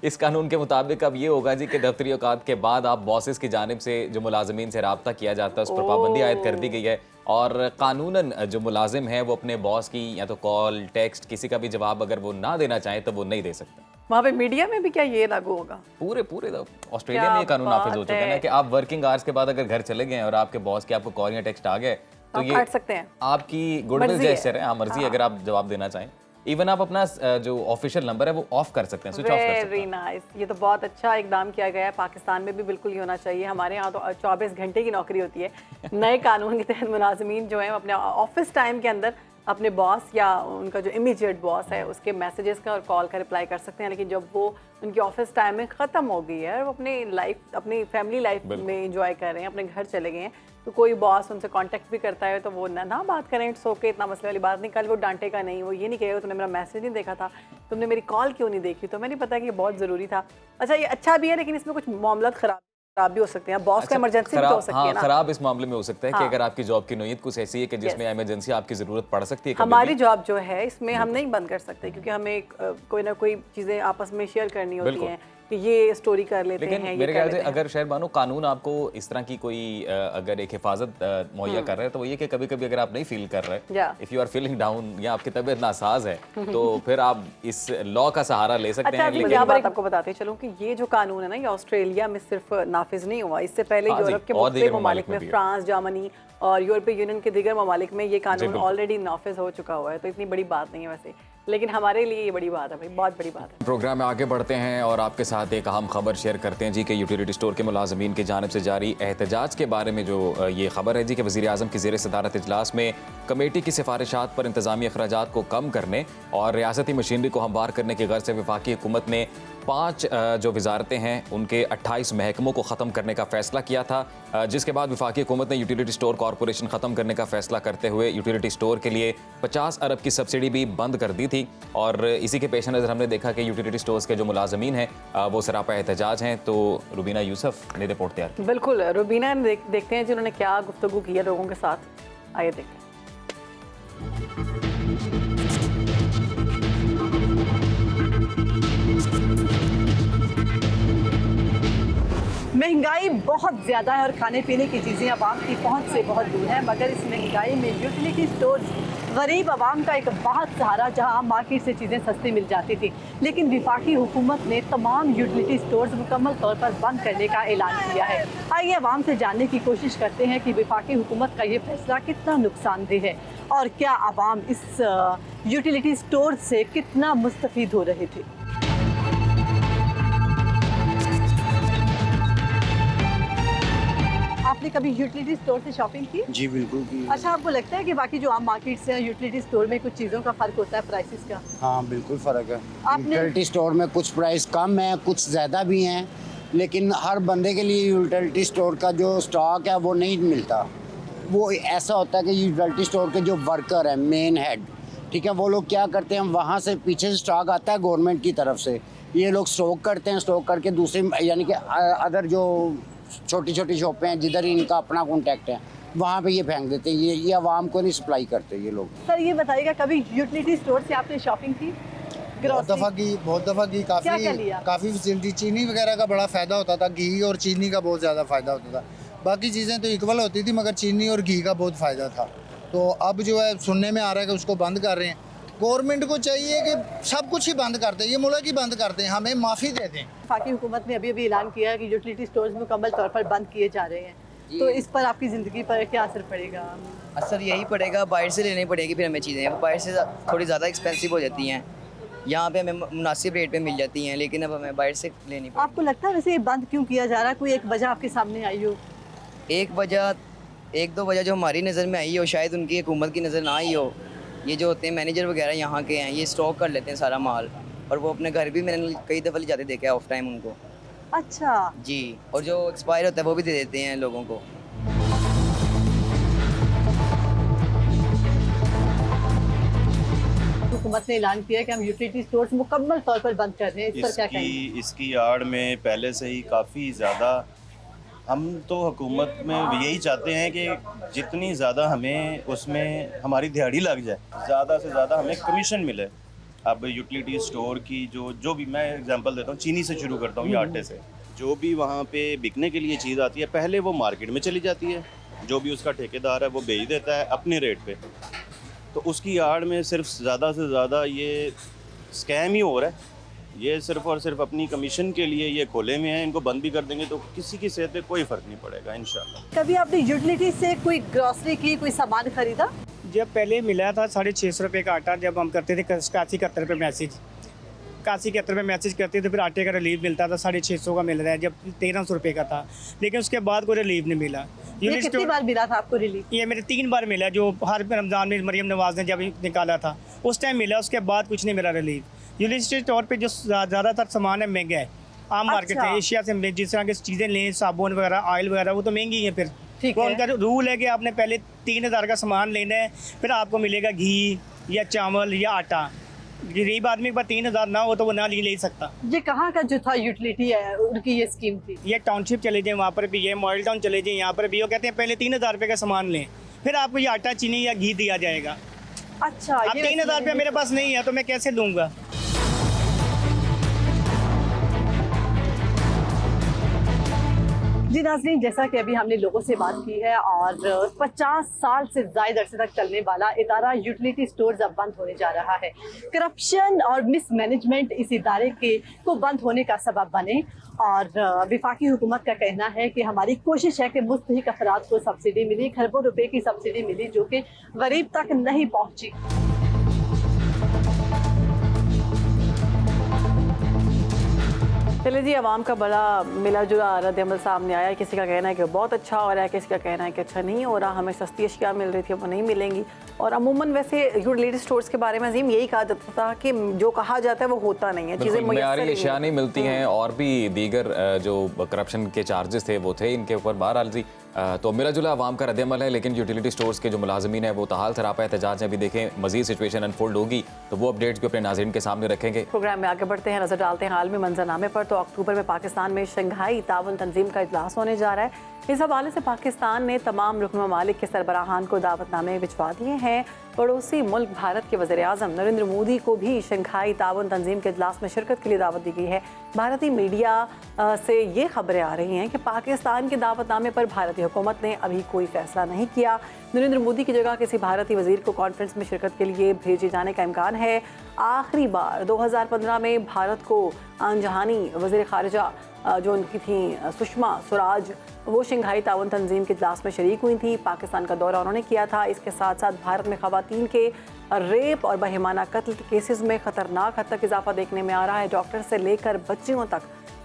S2: इस कानून के मुताबिक अब ये होगा जी कि दफ्तरी औकात के बाद आप बॉसेस की जानिब से जो मुलाजमीन से रब्ता किया जाता है उस पर पाबंदी आयद कर दी गई है, और कानूनन जो मुलाजिम है वो अपने बॉस की या तो कॉल, टेक्स्ट, किसी का भी जवाब अगर वो ना देना चाहे तो वो नहीं दे सकते।
S1: वहाँ पे मीडिया में भी क्या ये लागू होगा?
S2: पूरे ऑस्ट्रेलिया में ये कानून नाफिज हो चुका है ना कि आप वर्किंग आवर्स के बाद अगर घर चले गए और आपके बॉस के आपको कॉल या टेक्स्ट आ गए तो ये
S1: काट सकते हैं,
S2: आपकी गुडविल जेस्चर है। हाँ, मर्जी है, अगर आप जवाब देना चाहें। इवन आप अपना जो ऑफिशियल नंबर है वो ऑफ कर सकते हैं, स्विच ऑफ कर सकते हैं।
S1: वेरी नाइस, ये तो बहुत अच्छा इकदाम किया गया है। पाकिस्तान में भी बिल्कुल ये होना चाहिए। हमारे यहाँ तो 24 घंटे की नौकरी होती है। नए कानून के तहत मुलाजमीन जो है अपने ऑफिस टाइम के अंदर अपने बॉस या उनका जो इमीडिएट बॉस है उसके मैसेजेस का और कॉल का रिप्लाई कर सकते हैं, लेकिन जब वो उनकी ऑफिस टाइम में ख़त्म हो गई है और वो अपनी लाइफ, अपनी फैमिली लाइफ में इंजॉय कर रहे हैं, अपने घर चले गए हैं, तो कोई बॉस उनसे कांटेक्ट भी करता है तो वो ना बात करें, इट्स ओके, इतना मसले वाली बात नहीं। कल वो डांटेगा नहीं, वो ये नहीं कहेगा तुमने मेरा मैसेज नहीं देखा था, तुमने मेरी कॉल क्यों नहीं देखी, तो मैंने पता कि ये बहुत ज़रूरी था। अच्छा, ये अच्छा भी है, लेकिन इसमें कुछ मामला खराब भी हो सकते हैं। बॉस का इमरजेंसी भी हो सकती है ना।
S2: खराब इस मामले में हो सकता है कि अगर आपकी जॉब की नोयत कुछ ऐसी है कि जिसमें इमरजेंसी आपकी जरूरत पड़ सकती है।
S1: हमारी जॉब जो है इसमें हम नहीं बंद कर सकते, क्योंकि हमें कोई ना कोई चीजें आपस में शेयर करनी होती हैं कि ये स्टोरी कर लेते हैं।
S2: लेकिन मेरे ख्याल से अगर शहर बानो कानून आपको इस तरह की कोई अगर एक हिफाजत मुहैया कर रहा है तो वो ये कि कभी कभी अगर आप नहीं फील कर रहे, if you are feeling down या आपकी तबीयत नासाज है तो फिर आप इस लॉ का सहारा ले सकते हैं।
S1: लेकिन यहाँ पर आपको बताते चलूं कि ये जो कानून है ना, ये ऑस्ट्रेलिया में सिर्फ नाफिज नहीं हुआ, इससे पहले यूरोप के मुख्तलिफ ममालिक में, फ्रांस, जर्मनी और यूरोपीय यूनियन के दीगर ममालिक में ये कानून ऑलरेडी नाफिज हो चुका हुआ है, तो इतनी बड़ी बात नहीं है वैसे। लेकिन हमारे लिए ये बड़ी बात है भाई, बहुत बड़ी बात है।
S2: प्रोग्राम में आगे बढ़ते हैं और आपके साथ एक अहम खबर शेयर करते हैं जी कि यूटिलिटी स्टोर के मुलाजमीन की जानिब से जारी एहतजाज के बारे में जो ये खबर है जी कि वज़ीर आज़म की ज़ेर सदारत इजलास में कमेटी की सिफारिशात पर इंतज़ामी अखराजात को कम करने और रियासती मशीनरी को हमवार करने की गर्ज से वफाकी हुकूमत ने 5 जो वजारतें हैं उनके 28 महकमों को ख़त्म करने का फ़ैसला किया था, जिसके बाद वफाकी हुकूमत ने यूटिलिटी स्टोर कॉरपोरेशन ख़त्म करने का फ़ैसला करते हुए यूटिलिटी स्टोर के लिए 50 अरब की सब्सिडी भी बंद कर दी थी। और इसी के पेश नज़र हमने देखा कि यूटिलिटी स्टोर्स के जो मुलाजमीन हैं वो सरापा एहतजाज हैं। तो रुबीना यूसुफ ने रिपोर्ट तैयार की।
S1: बिल्कुल, रुबीना देखते हैं जिन्होंने क्या गुफ्तगू किया लोगों के साथ, आइए देखते हैं। महंगाई बहुत ज़्यादा है और खाने पीने की चीज़ें आवाम की पहुंच से बहुत दूर है, मगर इस महंगाई में यूटिलिटी स्टोर्स गरीब आवाम का एक बहुत सहारा, जहां मार्केट से चीज़ें सस्ती मिल जाती थी। लेकिन वफाकी हुकूमत ने तमाम यूटिलिटी स्टोर्स मुकम्मल तौर पर बंद करने का ऐलान किया है। आइए आवाम से जानने की कोशिश करते हैं कि वफाकी हुकूमत का ये फैसला कितना नुकसानदेह है और क्या आवाम इस यूटिलिटी स्टोर से कितना मुस्तफ़ीद हो रहे थे। आपने कभी यूटिलिटी स्टोर से शॉपिंग की?
S7: जी बिल्कुल की।
S1: अच्छा, आपको लगता है कि बाकी जो आम मार्केट से यूटिलिटी स्टोर में कुछ चीज़ों का फ़र्क होता है प्राइसेस का?
S7: हाँ बिल्कुल फ़र्क है।
S1: आपने-
S7: यूटिलिटी स्टोर में कुछ प्राइस कम है, कुछ ज़्यादा भी हैं, लेकिन हर बंदे के लिए यूटिलिटी स्टोर का जो स्टॉक है वो नहीं मिलता। वो ऐसा होता है कि यूटिलिटी स्टोर के जो वर्कर हैं, मेन हेड, ठीक है, वो लोग क्या करते हैं, वहाँ से पीछे से स्टॉक आता है गवर्नमेंट की तरफ से, ये लोग स्टॉक करते हैं, स्टॉक करके दूसरे यानी कि अदर जो छोटी छोटी शॉपें हैं जिधर इनका अपना कॉन्टैक्ट है वहाँ पे ये फेंक देते हैं। ये आवाम को नहीं सप्लाई करते ये लोग।
S1: सर ये बताइएगा, कभी यूटिलिटी स्टोर से आपने शॉपिंग की?
S8: बहुत दफ़ा की
S1: क्या लिया?
S8: काफ़ी फैसिलिटी, चीनी वगैरह का बड़ा फ़ायदा होता था, घी और चीनी का बहुत ज़्यादा फ़ायदा होता था। बाकी चीज़ें तो इक्वल होती थी मगर चीनी और घी का बहुत फ़ायदा था। तो अब जो है सुनने में आ रहा है कि उसको बंद कर रहे हैं। गवर्नमेंट को चाहिए कि सब कुछ ही बंद कर दें, ये मुल्क ही बंद कर दें, हमें माफ़ी दे दें।
S1: वफाकी हुकूमत ने अभी ऐलान किया है कि यूटिलिटी स्टोर्स मुकम्मल तौर पर बंद किए जा रहे हैं, तो इस पर आपकी ज़िंदगी पर क्या असर पड़ेगा?
S9: असर यही पड़ेगा, बाहर से लेनी पड़ेगी फिर हमें चीज़ें, वो बाहर से थोड़ी ज़्यादा एक्सपेंसिव हो जाती हैं, यहाँ पे हमें मुनासिब रेट पे मिल जाती हैं, लेकिन अब हमें बाहर से लेनी पड़ेगी।
S1: आपको लगता है वैसे ये बंद क्यों किया जा रहा है? कोई एक वजह आपके सामने आई हो?
S9: एक दो वजह जो हमारी नज़र में आई हो, शायद उनकी हुकूमत की नज़र ना आई हो। ये जो होते हैं मैनेजर वगैरह यहाँ के हैं, ये स्टॉक कर लेते हैं सारा माल और वो अपने घर भी मैंने कई दफ़ा ले जाते देखा है ऑफ टाइम उनको।
S1: अच्छा
S9: जी, और जो एक्सपायर होता है वो भी दे देते हैं लोगों को।
S1: हुकूमत ने ऐलान किया है कि हम यूटिलिटी स्टोर्स मुकम्मल तौर पर बंद कर रहे हैं, इस पर क्या कहेंगे?
S10: इसकी आड़ में पहले से ही काफ़ी ज़्यादा हम तो हुकूमत में यही चाहते हैं कि जितनी ज़्यादा हमें उसमें हमारी दिहाड़ी लग जाए, ज़्यादा से ज़्यादा हमें कमीशन मिले। अब यूटिलिटी स्टोर की जो भी मैं एग्जांपल देता हूँ, चीनी से शुरू करता हूँ या आटे से, जो भी वहाँ पे बिकने के लिए चीज़ आती है पहले वो मार्केट में चली जाती है, जो भी उसका ठेकेदार है वो बेच देता है अपने रेट पे, तो उसकी आड़ में सिर्फ ज़्यादा से ज़्यादा ये स्कैम ही हो रहा है। ये सिर्फ और सिर्फ अपनी कमीशन के लिए ये खोले हुए हैं, इनको बंद भी कर देंगे तो किसी की सेहत पे कोई फ़र्क नहीं पड़ेगा इंशाल्लाह।
S1: कभी आपने यूटिलिटी से कोई ग्रॉसरी की, कोई सामान खरीदा?
S11: जब पहले मिला था 650 रुपये का आटा, जब हम करते थे 81-71 पे मैसेज, 81-71 पे मैसेज करते थे, फिर आटे का रिलीफ मिलता था 650 का मिल रहा है, जब 1300 रुपये का था, लेकिन उसके बाद कोई रिलीफ नहीं मिला।
S1: ये कितनी बार मिला था आपको रिलीफ?
S11: ये मेरे 3 बार मिला, जो हर रमज़ान में मरियम नवाज़ ने जब निकाला था उस टाइम मिला, उसके बाद कुछ नहीं मिला रिलीफ। यूटिलिटी स्टोर पे जो ज़्यादातर सामान है महंगा है, आम मार्केट से एशिया से जिस तरह की चीज़ें लें, साबुन वगैरह, ऑयल वगैरह, वो तो महंगी है। फिर वो उनका रूल है कि आपने पहले 3000 का सामान लेना है, फिर आपको मिलेगा घी या चावल या आटा। गरीब आदमी के पास 3000 ना हो तो वो ना ले सकता।
S1: ये कहाँ का जो था यूटिलिटी है उनकी ये स्कीम थी?
S11: ये टाउनशिप चले जाए, वहाँ पर भी ये मॉडल टाउन चले जाए, यहाँ पर भी वो कहते हैं पहले 3000 रुपये का सामान लें, फिर आपको ये आटा, चीनी या घी दिया जाएगा।
S1: अच्छा,
S11: अब 3000 रुपये मेरे पास नहीं है तो मैं कैसे दूंगा?
S1: जी नाज़रीन, जैसा कि अभी हमने लोगों से बात की है और 50 साल से ज़्यादा अरसे तक चलने वाला इदारा यूटिलिटी स्टोर्स अब बंद होने जा रहा है। करप्शन और मिसमैनेजमेंट इस इदारे को बंद होने का सबब बने और वफाकी हुकूमत का कहना है कि हमारी कोशिश है कि मुस्तहिक अफराद को सब्सिडी मिली, खरबों रुपए की सब्सिडी मिली जो कि गरीब तक नहीं पहुँची। चलिए जी, आवाम का बड़ा मिला जुला रद्द-ए-अमल सामने आया है। किसी का कहना है कि बहुत अच्छा हो रहा है, किसी का कहना है कि अच्छा नहीं हो रहा, हमें सस्ती अशिया मिल रही थी वो नहीं मिलेंगी। और अमूमन वैसे यूटिलिटी स्टोर्स के बारे में अजीम यही कहा जाता था कि जो कहा जाता है वो होता नहीं है, चीज़ें
S2: मयारी अशिया नहीं मिलती हैं और भी दीगर जो करप्शन के चार्जेस थे वो थे इनके ऊपर। बहरहाल जी तो मिला जुला आवाम का रद्द-ए-अमल है, लेकिन यूटिलिटी स्टोर्स के जो मुलाजमीन है वो ताहाल सरापा एहतजाज है। अभी देखें मजीद सिचुएशन अनफोल्ड होगी तो वो अपडेट्स भी अपने नाज़रीन के सामने रखेंगे।
S1: प्रोग्राम में आगे बढ़ते हैं, नजर डालते हैं आलमी मंजरनामे पर। तो अक्टूबर में पाकिस्तान में शंघाई ताउन तंजीम का इजलास होने जा रहा है। इस हवाले से पाकिस्तान ने तमाम रुकन ममालिक के सरबराहान को दावतनामे भिजवा दिए हैं। पड़ोसी मुल्क भारत के वज़ीर आज़म नरेंद्र मोदी को भी शंघाई ताउन तंजीम के इजलास में शिरकत के लिए दावत दी गई है। भारतीय मीडिया से ये खबरें आ रही हैं कि पाकिस्तान के दावतनामे पर भारतीय हुकूमत ने अभी कोई फैसला नहीं किया। नरेंद्र मोदी की जगह किसी भारतीय वज़ीर को कॉन्फ्रेंस में शिरकत के लिए भेजे जाने का इम्कान है। आखिरी बार 2015 में भारत को आनजहानी वज़ीर ख़ारिजा जो उनकी थी सुषमा स्वराज, वो शंघाई ताउन तंजीम के इजलास में शरीक हुई थी। पाकिस्तान का दौरा उन्होंने किया था। इसके साथ साथ भारत में ख़वातीन के रेप और बहिमाना कत्ल के केसेस में ख़तरनाक हद तक इजाफा देखने में आ रहा है। डॉक्टर से लेकर बच्चियों तक,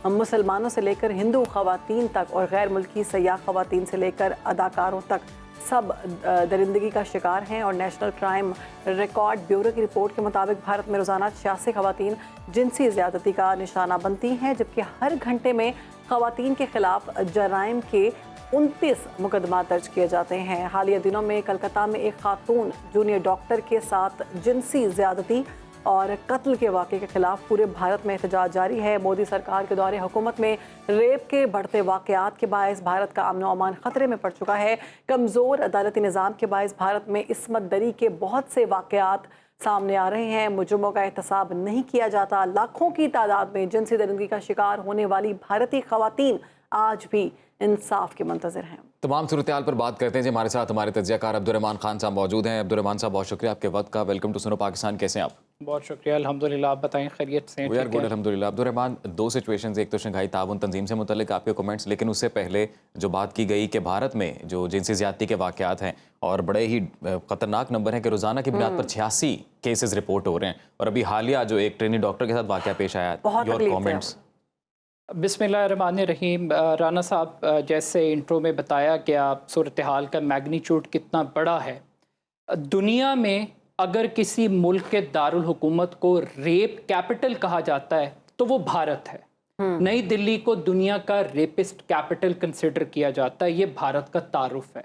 S1: मुसलमानों से लेकर हिंदू ख़वातीन तक और गैर मुल्की सयाह ख़वातीन से लेकर अदाकारों तक सब दरिंदगी का शिकार हैं। और नेशनल क्राइम रिकॉर्ड ब्यूरो की रिपोर्ट के मुताबिक भारत में रोज़ाना 86 ख़वातीन जिनसी ज़्यादती का निशाना बनती हैं, जबकि हर घंटे में ख़वातीन के ख़िलाफ़ जराइम के 29 मुकदमा दर्ज किए जाते हैं। हालिया दिनों में कलकत्ता में एक खातून जूनियर डॉक्टर के साथ जिनसी ज़्यादती और कत्ल के वाक़े के खिलाफ पूरे भारत में एहतजाज जारी है। मोदी सरकार के दौरे हुकूमत में रेप के बढ़ते वाक़यात के बायस भारत का अमन व अमान ख़तरे में पड़ चुका है। कमज़ोर अदालती निज़ाम के बायस भारत में इस्मत दरी के बहुत से वाक़यात सामने आ रहे हैं। मुजरिमों का एहतसाब नहीं किया जाता। लाखों की तादाद में जिनसी दरिंदगी का शिकार होने वाली भारतीय ख़वातीन आज भी इंसाफ के मुंतज़िर हैं।
S2: तमाम सूरत हाल पर बात करते हैं जी। हमारे साथ हमारे तज्ज़ियाकार अब्दुर्रहमान खान साहब मौजूद हैं। अब्दुर्रहमान साहब, बहुत शुक्रिया आपके वक्त का। वेलकम टू सुनो पाकिस्तान। कैसे हैं आप?
S12: बहुत शुक्रिया, अल्हम्दुलिल्लाह। आप बताएं, खैरियत से?
S2: वी आर गुड अल्हम्दुलिल्लाह। अब्दुर्रहमान, दो सिचुएशंस, एक तो शंघाई ताउन तंजीम से मुतल्लिक आपके कमेंट्स, लेकिन उससे पहले जो बात की गई कि भारत में जो जिनसी ज़्यादती के वाक़यात हैं और बड़े ही ख़तरनाक नंबर हैं कि रोज़ाना की बुनियाद पर 86 केसेस रिपोर्ट हो रहे हैं, और अभी हालिया जो एक ट्रेनी डॉक्टर के साथ वाक़या पेश आया, योर कमेंट्स?
S12: बिस्मिल्लाहिर्रहमानिर्रहीम। राना साहब, जैसे इंट्रो में बताया गया, सूरत हाल का मैग्नीट्यूड कितना बड़ा है। दुनिया में अगर किसी मुल्क के दारुल हुकूमत को रेप कैपिटल कहा जाता है तो वो भारत है। नई दिल्ली को दुनिया का रेपिस्ट कैपिटल कंसिडर किया जाता है। ये भारत का तारुफ है।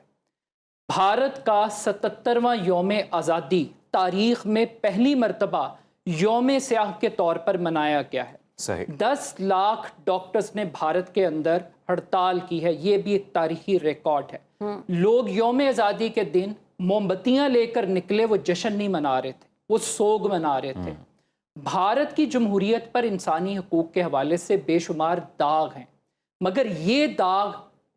S12: भारत का 77वां यौम आज़ादी तारीख़ में पहली मरतबा यौम स्याह के तौर पर मनाया गया है।
S2: सही
S12: 10 लाख डॉक्टर्स ने भारत के अंदर हड़ताल की है। ये भी एक तारीखी रिकॉर्ड है। लोग यौम आज़ादी के दिन मोमबत्तियां लेकर निकले, वो जश्न नहीं मना रहे थे, वो सोग मना रहे थे। भारत की जमहूरियत पर इंसानी हकूक़ के हवाले से बेशुमार दाग हैं, मगर ये दाग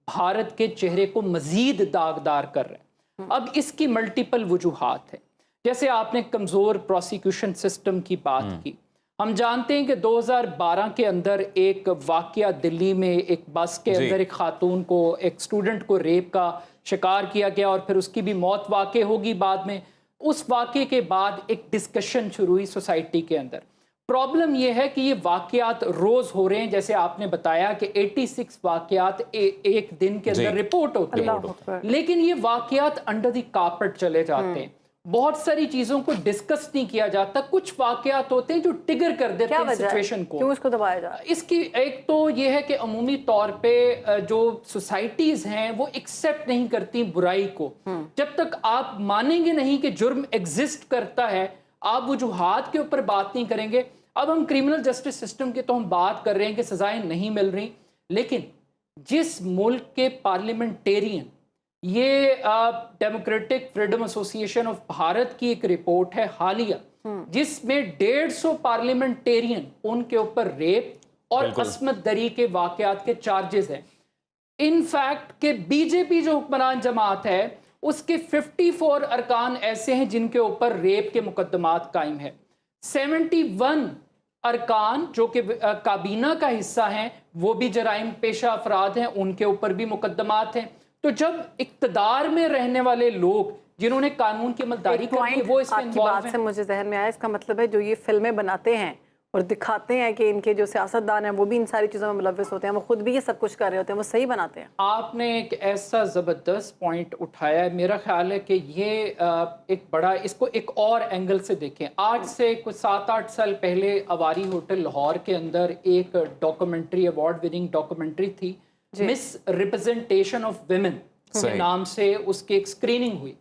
S12: भारत के चेहरे को मज़ीद दागदार कर रहे हैं। अब इसकी मल्टीपल वजूहात है। जैसे आपने कमज़ोर प्रोसिक्यूशन सिस्टम की बात की। हम जानते हैं कि 2012 के अंदर एक वाक़या दिल्ली में एक बस के अंदर एक खातून को, एक स्टूडेंट को रेप का शिकार किया गया और फिर उसकी भी मौत वाक़ होगी बाद में। उस वाक़े के बाद एक डिस्कशन शुरू हुई सोसाइटी के अंदर। प्रॉब्लम यह है कि ये वाक़यात रोज़ हो रहे हैं। जैसे आपने बताया कि 86 वाक़यात एक दिन के अंदर रिपोर्ट होते हैं, लेकिन ये वाक़यात अंडर द कारपेट चले जाते हैं। बहुत सारी चीज़ों को डिस्कस नहीं किया जाता। कुछ वाक़यात होते हैं जो ट्रिगर कर देते हैं सिचुएशन को।
S1: क्यों इसको दबाया जा रहा है?
S12: इसकी एक तो ये है कि अमूमी तौर पे जो सोसाइटीज़ हैं वो एक्सेप्ट नहीं करती बुराई को। जब तक आप मानेंगे नहीं कि जुर्म एग्जिस्ट करता है, आप वजूहात के ऊपर बात नहीं करेंगे। अब हम क्रिमिनल जस्टिस सिस्टम की तो हम बात कर रहे हैं कि सज़ाएं नहीं मिल रही, लेकिन जिस मुल्क के पार्लियामेंटेरियन, ये democratic freedom association of Bharat की एक रिपोर्ट है हालिया, जिसमें 150 पार्लियामेंटेरियन, उनके ऊपर रेप और अस्मत दरी के वाक़यात के चार्जेस हैं। इनफैक्ट के बीजेपी जो हुक्मरान जमात है उसके 54 अरकान ऐसे हैं जिनके ऊपर रेप के मुकदमात कायम है। 71 अरकान जो कि काबीना का हिस्सा हैं वो भी जराइम पेशा अफराद हैं, उनके ऊपर भी मुकदमात हैं। तो जब इक्तदार में रहने वाले लोग जिन्होंने कानून की अमलदारी करनी है वो इसमें इन्वॉल्व हैं।
S1: से मुझे जहन में आया, इसका मतलब है जो ये फिल्में बनाते हैं और दिखाते हैं कि इनके जो सियासतदान हैं वो भी इन सारी चीज़ों में मुलव्वस होते हैं, वो खुद भी ये सब कुछ कर रहे होते हैं, वो सही बनाते हैं।
S12: आपने एक ऐसा ज़बरदस्त पॉइंट उठाया है, मेरा ख्याल है कि ये एक बड़ा, इसको एक और एंगल से देखें। आज से कुछ 7-8 साल पहले अवारी होटल लाहौर के अंदर एक डॉक्यूमेंट्री, अवार्ड विनिंग डॉक्यूमेंट्री थी, मिस रिप्रेजेंटेशन ऑफ विमेन के नाम से उसकी एक स्क्रीनिंग हुई।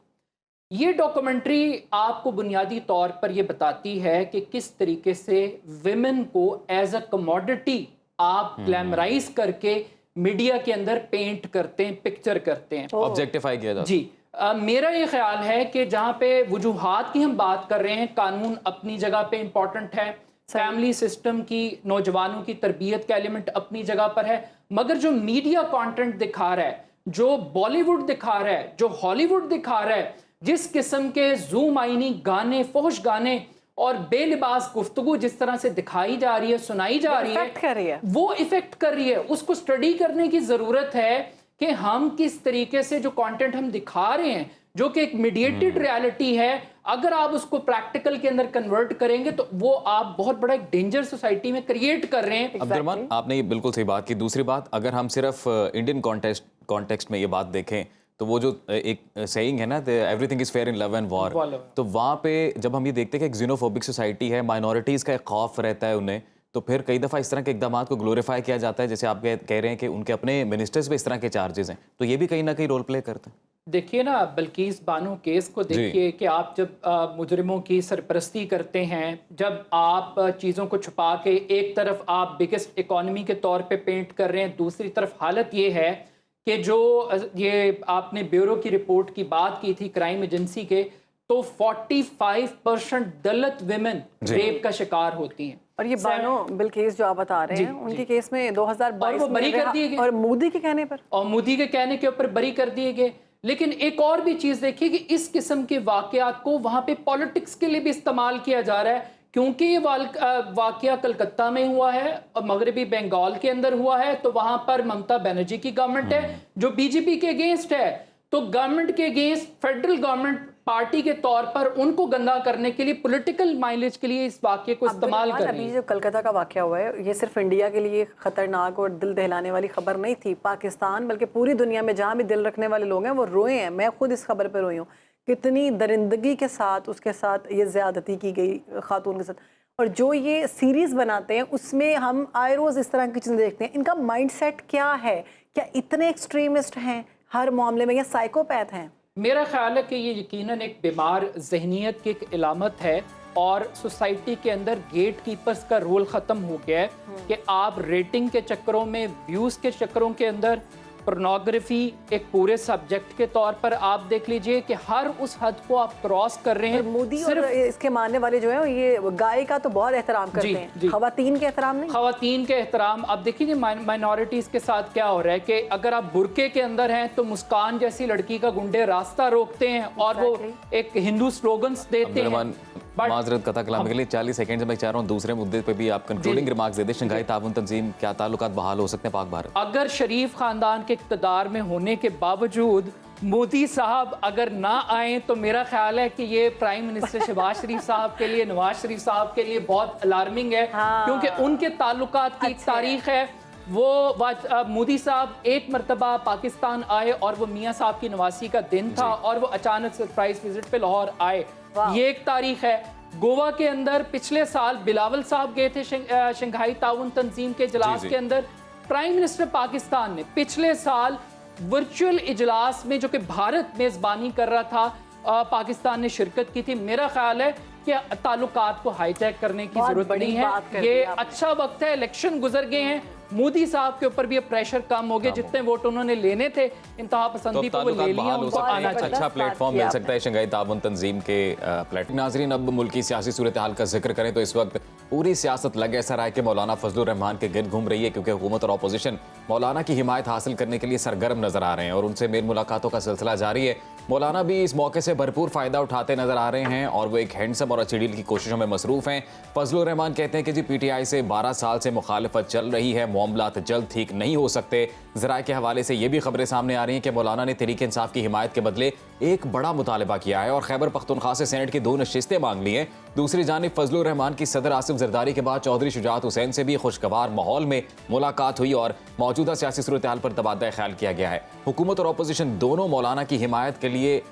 S12: ये डॉक्यूमेंट्री आपको बुनियादी तौर पर ये बताती है कि किस तरीके से विमेन को एज अ कमोडिटी आप ग्लैमराइज करके मीडिया के अंदर पेंट करते हैं, पिक्चर करते हैं,
S2: ऑब्जेक्टिफाई किया जाता है।
S12: जी मेरा ये ख्याल है कि जहाँ पे वजूहात की हम बात कर रहे हैं, कानून अपनी जगह पे इम्पॉर्टेंट है, फैमिली सिस्टम की, नौजवानों की तरबियत का एलिमेंट अपनी जगह पर है, मगर जो मीडिया कंटेंट दिखा रहा है, जो बॉलीवुड दिखा रहा है, जो हॉलीवुड दिखा रहा है, जिस किस्म के जूम आइनी गाने, फौश गाने और बेलिबास गुफ्तगू जिस तरह से दिखाई जा रही है, सुनाई जा रही है, वो इफेक्ट कर रही है। उसको स्टडी करने की ज़रूरत है कि हम किस तरीके से जो कंटेंट हम दिखा रहे हैं, जो कि एक मीडिएटेड रियलिटी है, अगर आप उसको प्रैक्टिकल के अंदर कन्वर्ट करेंगे तो वो आप बहुत बड़ा एक डेंजर सोसाइटी में क्रिएट कर रहे हैं।
S2: अब्दुर्रहमान, आपने ये बिल्कुल सही बात की। दूसरी बात, अगर हम सिर्फ इंडियन कॉन्टेक्स्ट में ये बात देखें तो वो जो एक सेइंग है ना, everything is fair in love and war, तो वहाँ पे जब हम ये देखते हैं कि एक ज़िनोफोबिक सोसाइटी है, माइनॉरिटीज़ का एक खौफ रहता है उन्हें, तो फिर कई दफ़ा इस तरह के इकदाम को ग्लोरीफाई किया जाता है, जैसे आप कह रहे हैं कि उनके अपने मिनिस्टर्स पे इस तरह के चार्जेस हैं, तो ये भी कहीं ना कहीं रोल प्ले करते हैं।
S12: देखिए ना, बल्कीस बानो केस को देखिए कि आप जब मुजरिमों की सरपरस्ती करते हैं, जब आप चीज़ों को छुपा के एक तरफ आप बिगेस्ट इकॉनमी के तौर पे पेंट कर रहे हैं, दूसरी तरफ हालत ये है कि जो ये आपने ब्यूरो की रिपोर्ट की बात की थी क्राइम एजेंसी के, तो 45% दलित विमेन रेप का शिकार होती हैं।
S1: और ये बानो बिल्किस जो आप बता रहे हैं, उनके केस में 2022
S12: में बरी कर दिए गए,
S1: और मोदी के कहने पर,
S12: और मोदी के कहने के ऊपर बरी कर दिए गए। लेकिन एक और भी चीज़ देखिए कि इस किस्म के वाक़यात को वहाँ पे पॉलिटिक्स के लिए भी इस्तेमाल किया जा रहा है, क्योंकि ये वाक़या कलकत्ता में हुआ है और मगरबी बंगाल के अंदर हुआ है, तो वहाँ पर ममता बनर्जी की गवर्नमेंट है जो बीजेपी के अगेंस्ट है, तो गवर्नमेंट के अगेंस्ट फेडरल गवर्नमेंट पार्टी के तौर पर उनको गंदा करने के लिए, पॉलिटिकल माइलेज के लिए इस वाक़ये को इस्तेमाल कर रही है।
S1: अभी जो कलकत्ता का वाक़या हुआ है, ये सिर्फ इंडिया के लिए खतरनाक और दिल दहलाने वाली खबर नहीं थी। पाकिस्तान बल्कि पूरी दुनिया में जहाँ भी दिल रखने वाले लोग हैं वो रोए हैं। मैं खुद इस खबर पर रोई हूँ, कितनी दरिंदगी के साथ उसके साथ ये ज़्यादती की गई खातून के साथ। और जो ये सीरीज़ बनाते हैं उसमें हम आए रोज़ इस तरह की चीज़ें देखते हैं। इनका माइंडसेट क्या है? क्या इतने एक्सट्रीमिस्ट हैं हर मामले में, या साइकोपैथ हैं?
S12: मेरा ख्याल है कि ये यकीनन एक बीमार जहनीत की एक इलामत है, और सोसाइटी के अंदर गेट कीपर्स का रोल ख़त्म हो गया है कि आप रेटिंग के चक्करों में, व्यूज़ के चक्करों के अंदर, पोर्नोग्राफी एक पूरे सब्जेक्ट के तौर पर आप देख लीजिए कि हर उस हद को आप क्रॉस कर रहे हैं।
S1: मोदी और इसके मानने वाले जो है ये गाय का तो बहुत एहतराम करते हैं, खवातीन के एहतराम नहीं।
S12: खवातीन के एहतराम, अब देखिए माइनॉरिटीज़ के साथ क्या हो रहा है कि अगर आप बुरके के अंदर हैं तो मुस्कान जैसी लड़की का गुंडे रास्ता रोकते हैं और वो एक हिंदू स्लोगन्स देते हैं।
S2: माजरत कथा कलाम के लिए 40 सेकंड से मैं चाह रहा हूँ दूसरे मुद्दे पे भी आप कंक्लूडिंग रिमार्क्स दे दें। शंघाई ताउन तंजीम, क्या ताल्लुकात बहाल हो सकते हैं पाक भारत?
S12: अगर शरीफ खानदान के इक़्तिदार में होने के बावजूद मोदी साहब अगर ना आए तो मेरा ख्याल है कि ये प्राइम मिनिस्टर शहबाज शरीफ साहब के लिए, नवाज शरीफ साहब के लिए बहुत अलार्मिंग है। क्योंकि उनके ताल्लुकात की एक तारीख है। वो मोदी साहब एक मरतबा पाकिस्तान आए और वो मियाँ साहब की नवासी का दिन था और वो अचानक सरप्राइज विजिट पे लाहौर आए, ये एक तारीख है। गोवा के अंदर पिछले साल बिलावल साहब गए थे शंघाई ताउन तंजीम के इजलास के अंदर। प्राइम मिनिस्टर पाकिस्तान ने पिछले साल वर्चुअल इजलास में, जो कि भारत मेज़बानी कर रहा था, पाकिस्तान ने शिरकत की थी। मेरा ख्याल है कि ताल्लुकात को हाईजैक करने की जरूरत नहीं है। ये अच्छा वक्त है, इलेक्शन गुजर गए हैं, मोदी साहब के ऊपर भी प्रेशर कम हो गया। जितने वोट उन्होंने लेने थे इंतहा पसंदी पे वो ले लिया, उनको आना चाहिए।
S2: अच्छा प्लेटफॉर्म मिल सकता है शंघाई ताउन तंजीम के प्लेटफॉर्म। नाजरीन, अब मुल्की सियासी सूरत हाल का जिक्र करें तो इस वक्त पूरी सियासत लग ऐसा रहा है कि मौलाना फजलुर रहमान के गिर्द घूम रही है, क्योंकि हुकूमत और अपोजिशन मौलाना की हिमायत हासिल करने के लिए सरगर्म नजर आ रहे हैं और उनसे मेल मुलाकातों का सिलसिला जारी है। मौलाना भी इस मौके से भरपूर फायदा उठाते नजर आ रहे हैं और वो एक हैंडसम और अच्छी डील की कोशिशों में मसरूफ हैं। फजलुर रहमान कहते हैं कि जी PTI से 12 साल से मुखालफत चल रही है, मामलात जल्द ठीक नहीं हो सकते। ज़राए के हवाले से ये भी खबरें सामने आ रही हैं कि मौलाना ने तहरीक इंसाफ की हिमायत के बदले एक बड़ा मुतालबा किया है और खैबर पख्तूनख्वा से सेनेट की 2 नशिस्तें मांग ली हैं दूसरी जानिब फजलुर रहमान की सदर आसिफ जरदारी के बाद चौधरी शुजात हुसैन से भी खुशगवार माहौल में मुलाकात हुई और मौजूदा सियासी सूरत हाल पर तबादला ख्याल किया गया है। हुकूमत और अपोजिशन दोनों मौलाना की हिमायत के लिए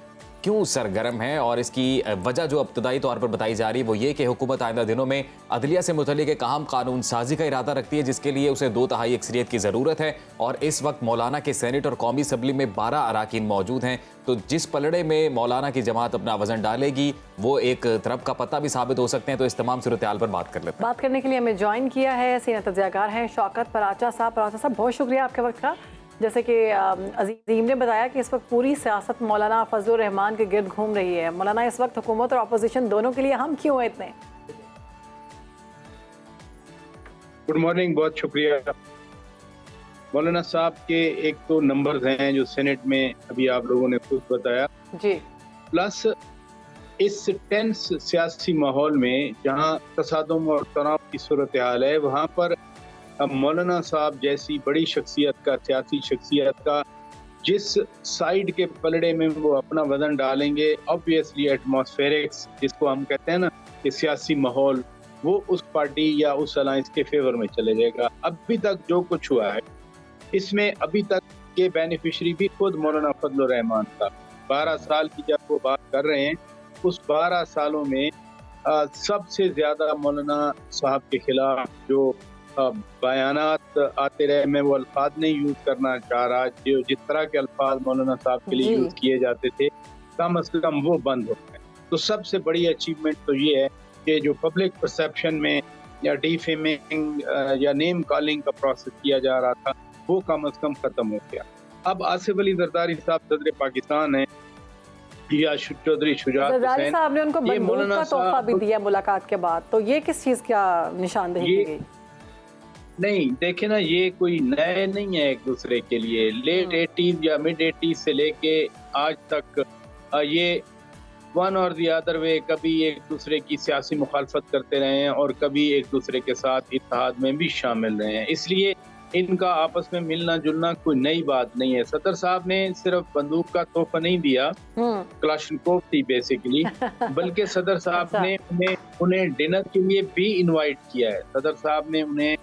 S2: क्यों सरगर्म है और इसकी वजह जो इब्तदाई तौर पर बताई जा रही है वो ये कि हुकूमत आइंदा दिनों में अदलिया से मुतल्लिक एक अहम कानून साजी का इरादा रखती है, जिसके लिए उसे 2/3 अक्सरियत की ज़रूरत है। और इस वक्त मौलाना के सेनेट और कौमी असम्बली में 12 अराकीन मौजूद हैं, तो जिस पलड़े में मौलाना की जमात अपना वजन डालेगी वो एक तरफ का पत्ता भी साबित हो सकते हैं। तो इस तमाम सूरत हाल पर बात कर लेते हैं।
S1: बात करने के लिए हमें ज्वाइन किया है सीनियर तज्ज़ियाकार हैं शौकत पराचा साहब। पराचा साहब, बहुत शुक्रिया आपके वक्त का। जैसे कि अजीम ने बताया कि इस वक्त पूरी सियासत मौलाना फजलुर रहमान के गिर्द घूम रही है। मौलाना इस वक्त हुकूमत और अपोजिशन दोनों के लिए हम क्यों हैं इतने?
S13: गुड मॉर्निंग, बहुत शुक्रिया। मौलाना साहब के एक तो नंबर्स हैं जो सेनेट में अभी आप लोगों ने खुद बताया
S1: जी,
S13: प्लस इस टेंस सियासी माहौल में जहां तसादुम और तनाव की सूरत हाल है, वहां पर अब मौलाना साहब जैसी बड़ी शख्सियत का, सियासी शख्सियत का, जिस साइड के पलड़े में वो अपना वजन डालेंगे, ऑब्वियसली एटमॉस्फेरिक्स जिसको हम कहते हैं ना कि सियासी माहौल, वो उस पार्टी या उस अलायंस के फेवर में चले जाएगा। अभी तक जो कुछ हुआ है इसमें अभी तक के बेनिफिशरी भी खुद मौलाना फजलुर रहमान था। 12 साल की जब वो बात कर रहे हैं, उस 12 सालों में सबसे ज़्यादा मौलाना साहब के खिलाफ जो बयानात आते रहे, मैं वो अल्फाज नहीं यूज़ करना चाह रहा, जो जिस तरह के अल्फाज मौलाना साहब के लिए यूज़ किए जाते थे, कम अज़ कम वो बंद हो गए। तो सबसे बड़ी अचीवमेंट तो ये है कि जो पब्लिक परसेप्शन में या डिफेमिंग या नेम कॉलिंग का प्रोसेस किया जा रहा था, वो कम अज़ कम ख़त्म हो गया। अब आसिफ अली जरदारी साहब सदर पाकिस्तान है या चौधरी शुजात
S1: जरदारी साहब ने उनको बंदूक का तोहफा भी दिया मुलाकात के बाद, तो ये किस चीज़ का निशानदेही की गई?
S13: नहीं, देखे ना, ये कोई नए नहीं है एक दूसरे के लिए। लेट 80s या मिड 80s से लेके आज तक ये वन और दी अदर वे कभी एक दूसरे की सियासी मुखालफत करते रहे हैं और कभी एक दूसरे के साथ इत्तेहाद में भी शामिल रहे हैं। इसलिए इनका आपस में मिलना जुलना कोई नई बात नहीं है। सदर साहब ने सिर्फ बंदूक का तोहफा नहीं दिया, क्लाशनकोव थी बेसिकली, बल्कि सदर साहब ने उन्हें डिनर के लिए भी इनवाइट किया है। सदर साहब ने उन्हें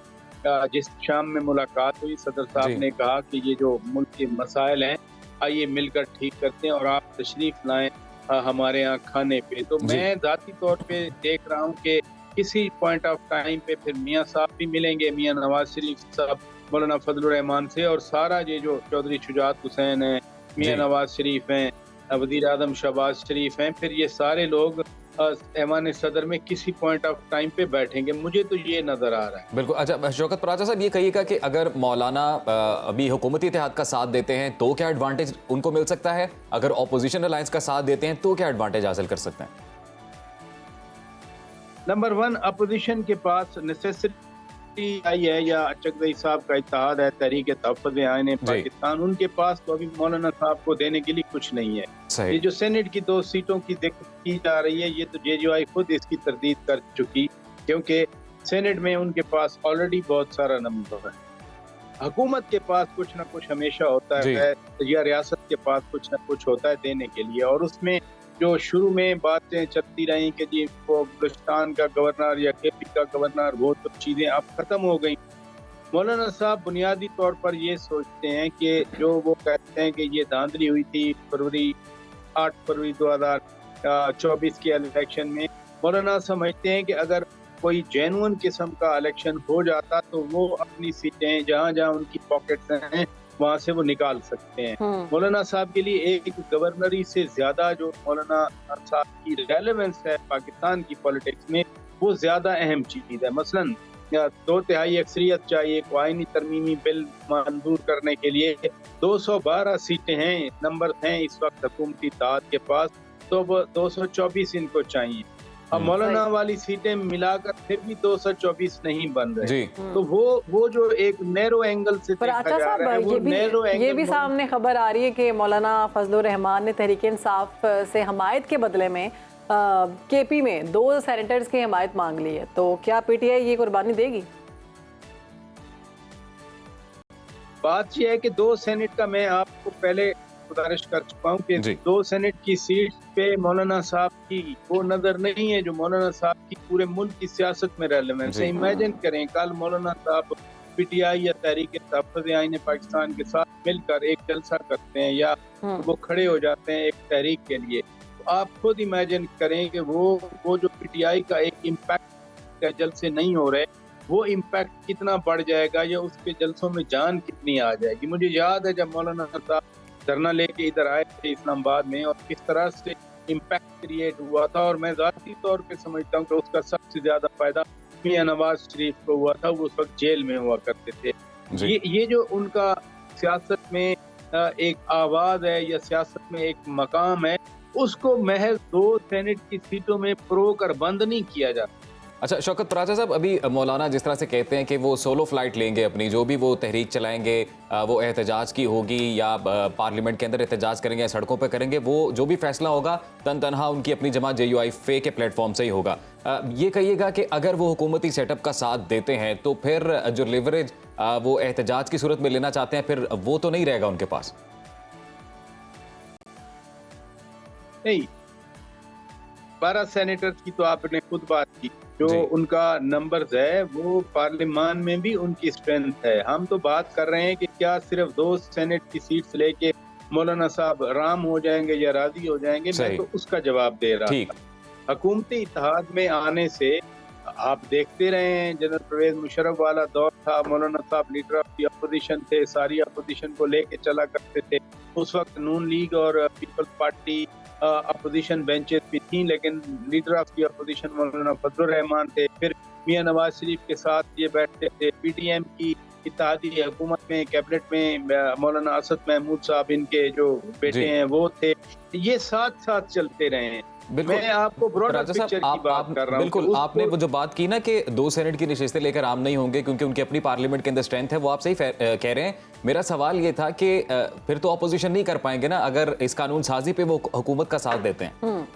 S13: जिस शाम में मुलाकात हुई, सदर साहब ने कहा कि ये जो मुल्क के मसाइल हैं आइए मिलकर ठीक करते हैं और आप तशरीफ लाएं हमारे यहाँ खाने पे। तो मैं ज़ाती तौर पे देख रहा हूँ कि किसी पॉइंट ऑफ टाइम पे फिर मियाँ साहब भी मिलेंगे, मियाँ नवाज शरीफ साहब मौलाना फजलुर रहमान से, और सारा ये जो चौधरी शुजात हुसैन है, मियाँ नवाज शरीफ हैं, वज़ीर आज़म शहबाज शरीफ हैं, फिर ये सारे लोग ऐवान सदर में किसी पॉइंट ऑफ टाइम पे बैठेंगे। मुझे तो ये नजर आ रहा है।
S2: बिल्कुल। अच्छा शौकत पराचा साहब, ये कहिएगा कि अगर मौलाना अभी हुकूमती इत्तेहाद का साथ देते हैं तो क्या एडवांटेज उनको मिल सकता है, अगर ऑपोजिशन अलायंस का साथ देते हैं तो क्या एडवांटेज हासिल कर सकते हैं?
S13: नंबर 1, अपोजिशन के पास नेसेसिटी आई है या चकदई साहब का इत्तेहाद है, तहरीक तहफ़्फ़ुज़ आईन पाकिस्तान, उनके पास तो अभी मौलाना साहब को देने के लिए कुछ नहीं है। ये जो सेनेट की 2 सीटों की जिक्र की जा रही है, ये तो JJY खुद इसकी तरदीद कर चुकी, क्योंकि सेनेट में उनके पास ऑलरेडी बहुत सारा नंबर है। हुकूमत के पास कुछ ना कुछ हमेशा होता है या रियासत के पास कुछ ना कुछ होता है देने के लिए, और उसमें जो शुरू में बातें चलती रही कि जी वो बलूचिस्तान का गवर्नर या KP का गवर्नर, वो तो चीज़ें अब ख़त्म हो गई। मौलाना साहब बुनियादी तौर पर ये सोचते हैं कि जो वो कहते हैं कि ये धांधली हुई थी 8 फरवरी 2024 के इलेक्शन में, मौलाना समझते हैं कि अगर कोई जेन्युइन किस्म का इलेक्शन हो जाता तो वो अपनी सीटें जहाँ जहाँ उनकी पॉकेट्स हैं वहाँ से वो निकाल सकते हैं। मौलाना साहब के लिए एक गवर्नरी से ज्यादा जो मौलाना साहब की रेलेवेंस है पाकिस्तान की पॉलिटिक्स में, वो ज्यादा अहम चीज है। मसलन 2/3 अक्सरियत चाहिए आईनी तरमीमी बिल मंजूर करने के लिए, 212 सीटें हैं, नंबर हैं इस वक्त हुकूमती इत्तेहाद के पास, तो 224 इनको चाहिए। अब मौलाना वाली सीटें मिलाकर फिर भी 224 नहीं बन रहे, तो वो जो एक नैरो एंगल से देखा जा रहा है, वो नैरो एंगल।
S1: ये भी सामने खबर आ रही है कि मौलाना फजलुर रहमान ने तहरीक इंसाफ से हमायत के बदले में KP में 2 सेनेटर्स की हमायत मांग ली है, तो क्या PTI ये कुर्बानी देगी?
S13: बात यह है कि 2 सेनेट का मैं आपको पहले गुजारिश कर चुका हूँ कि 2 सेनेट की सीट पे मौलाना साहब की वो नज़र नहीं है जो मौलाना साहब की पूरे मुल्क की सियासत में रेलेवेंस है। इमेजिन करें कल मौलाना साहब PTI या तहरीक तहफ़्फ़ुज़-ए-आईन पाकिस्तान के साथ मिलकर एक जलसा करते हैं या वो खड़े हो जाते हैं एक तहरीक के लिए, तो आप खुद इमेजिन करें कि वो जो PTI का एक इम्पैक्ट का जलसे नहीं हो रहे, वो इम्पैक्ट कितना बढ़ जाएगा या उसके जलसों में जान कितनी आ जाएगी। मुझे याद है जब मौलाना साहब धरना लेके इधर आए थे इस्लामाबाद में और किस तरह से इम्पैक्ट क्रिएट हुआ था, और मैं ज़ाती तौर पे समझता हूँ कि उसका सबसे ज़्यादा फ़ायदा मियां नवाज शरीफ को हुआ था। वो उस वक्त जेल में हुआ करते थे। ये जो उनका सियासत में एक आवाज़ है या सियासत में एक मकाम है, उसको महज 2 सेनेट की सीटों में प्रो कर बंद नहीं किया जाता।
S2: अच्छा शौकत पराचा साहब, अभी मौलाना जिस तरह से कहते हैं कि वो सोलो फ्लाइट लेंगे अपनी, जो भी वो तहरीक चलाएंगे वो एहतजाज की होगी या पार्लियामेंट के अंदर एहतजाज करेंगे या सड़कों पर करेंगे, वो जो भी फैसला होगा तनहा उनकी अपनी जमात JUI के प्लेटफॉर्म से ही होगा। ये कहिएगा कि अगर वो हुकूमती सेटअप का साथ देते हैं तो फिर जो लिवरेज वो एहतजाज की सूरत में लेना चाहते हैं, फिर वो तो नहीं रहेगा उनके पास?
S13: नहीं, 12 सेनेटर्स की तो आपने खुद बात की, जो उनका नंबर्स है वो पार्लियामान में भी उनकी स्ट्रेंथ है। हम तो बात कर रहे हैं कि क्या सिर्फ 2 सेनेट की सीट्स लेके मौलाना साहब राम हो जाएंगे या राजी हो जाएंगे, मैं तो उसका जवाब दे रहा था। हुकूमती इत्तेहाद में आने से आप देखते रहे हैं, जनरल परवेज मुशर्रफ वाला दौर था, मौलाना साहब लीडर ऑफ दी अपोजिशन थे, सारी अपोजिशन को लेके चला करते थे। उस वक्त नून लीग और पीपल्स पार्टी अपोजिशन बेंचेस भी थी, लेकिन लीडर ऑफ दी अपोजिशन मौलाना फजलुर रहमान थे। फिर मियां नवाज शरीफ के साथ ये बैठते थे। PTM की इत्तेहादी हुकूमत में कैबिनेट में मौलाना असद महमूद साहब इनके जो बेटे हैं वो थे। ये साथ साथ चलते रहे हैं। मैं आपको ब्रॉडर पिक्चर की बात कर रहा हूं।
S2: बिल्कुल, आपने वो जो बात की ना कि 2 सेनेट की नशिस्तें लेकर आम नहीं होंगे क्योंकि उनकी अपनी पार्लियामेंट के अंदर स्ट्रेंथ है, वो आप सही कह रहे हैं। मेरा सवाल ये था कि फिर तो ऑपोजिशन नहीं कर पाएंगे ना अगर इस कानून साजी पे वो हुकूमत का साथ देते हैं।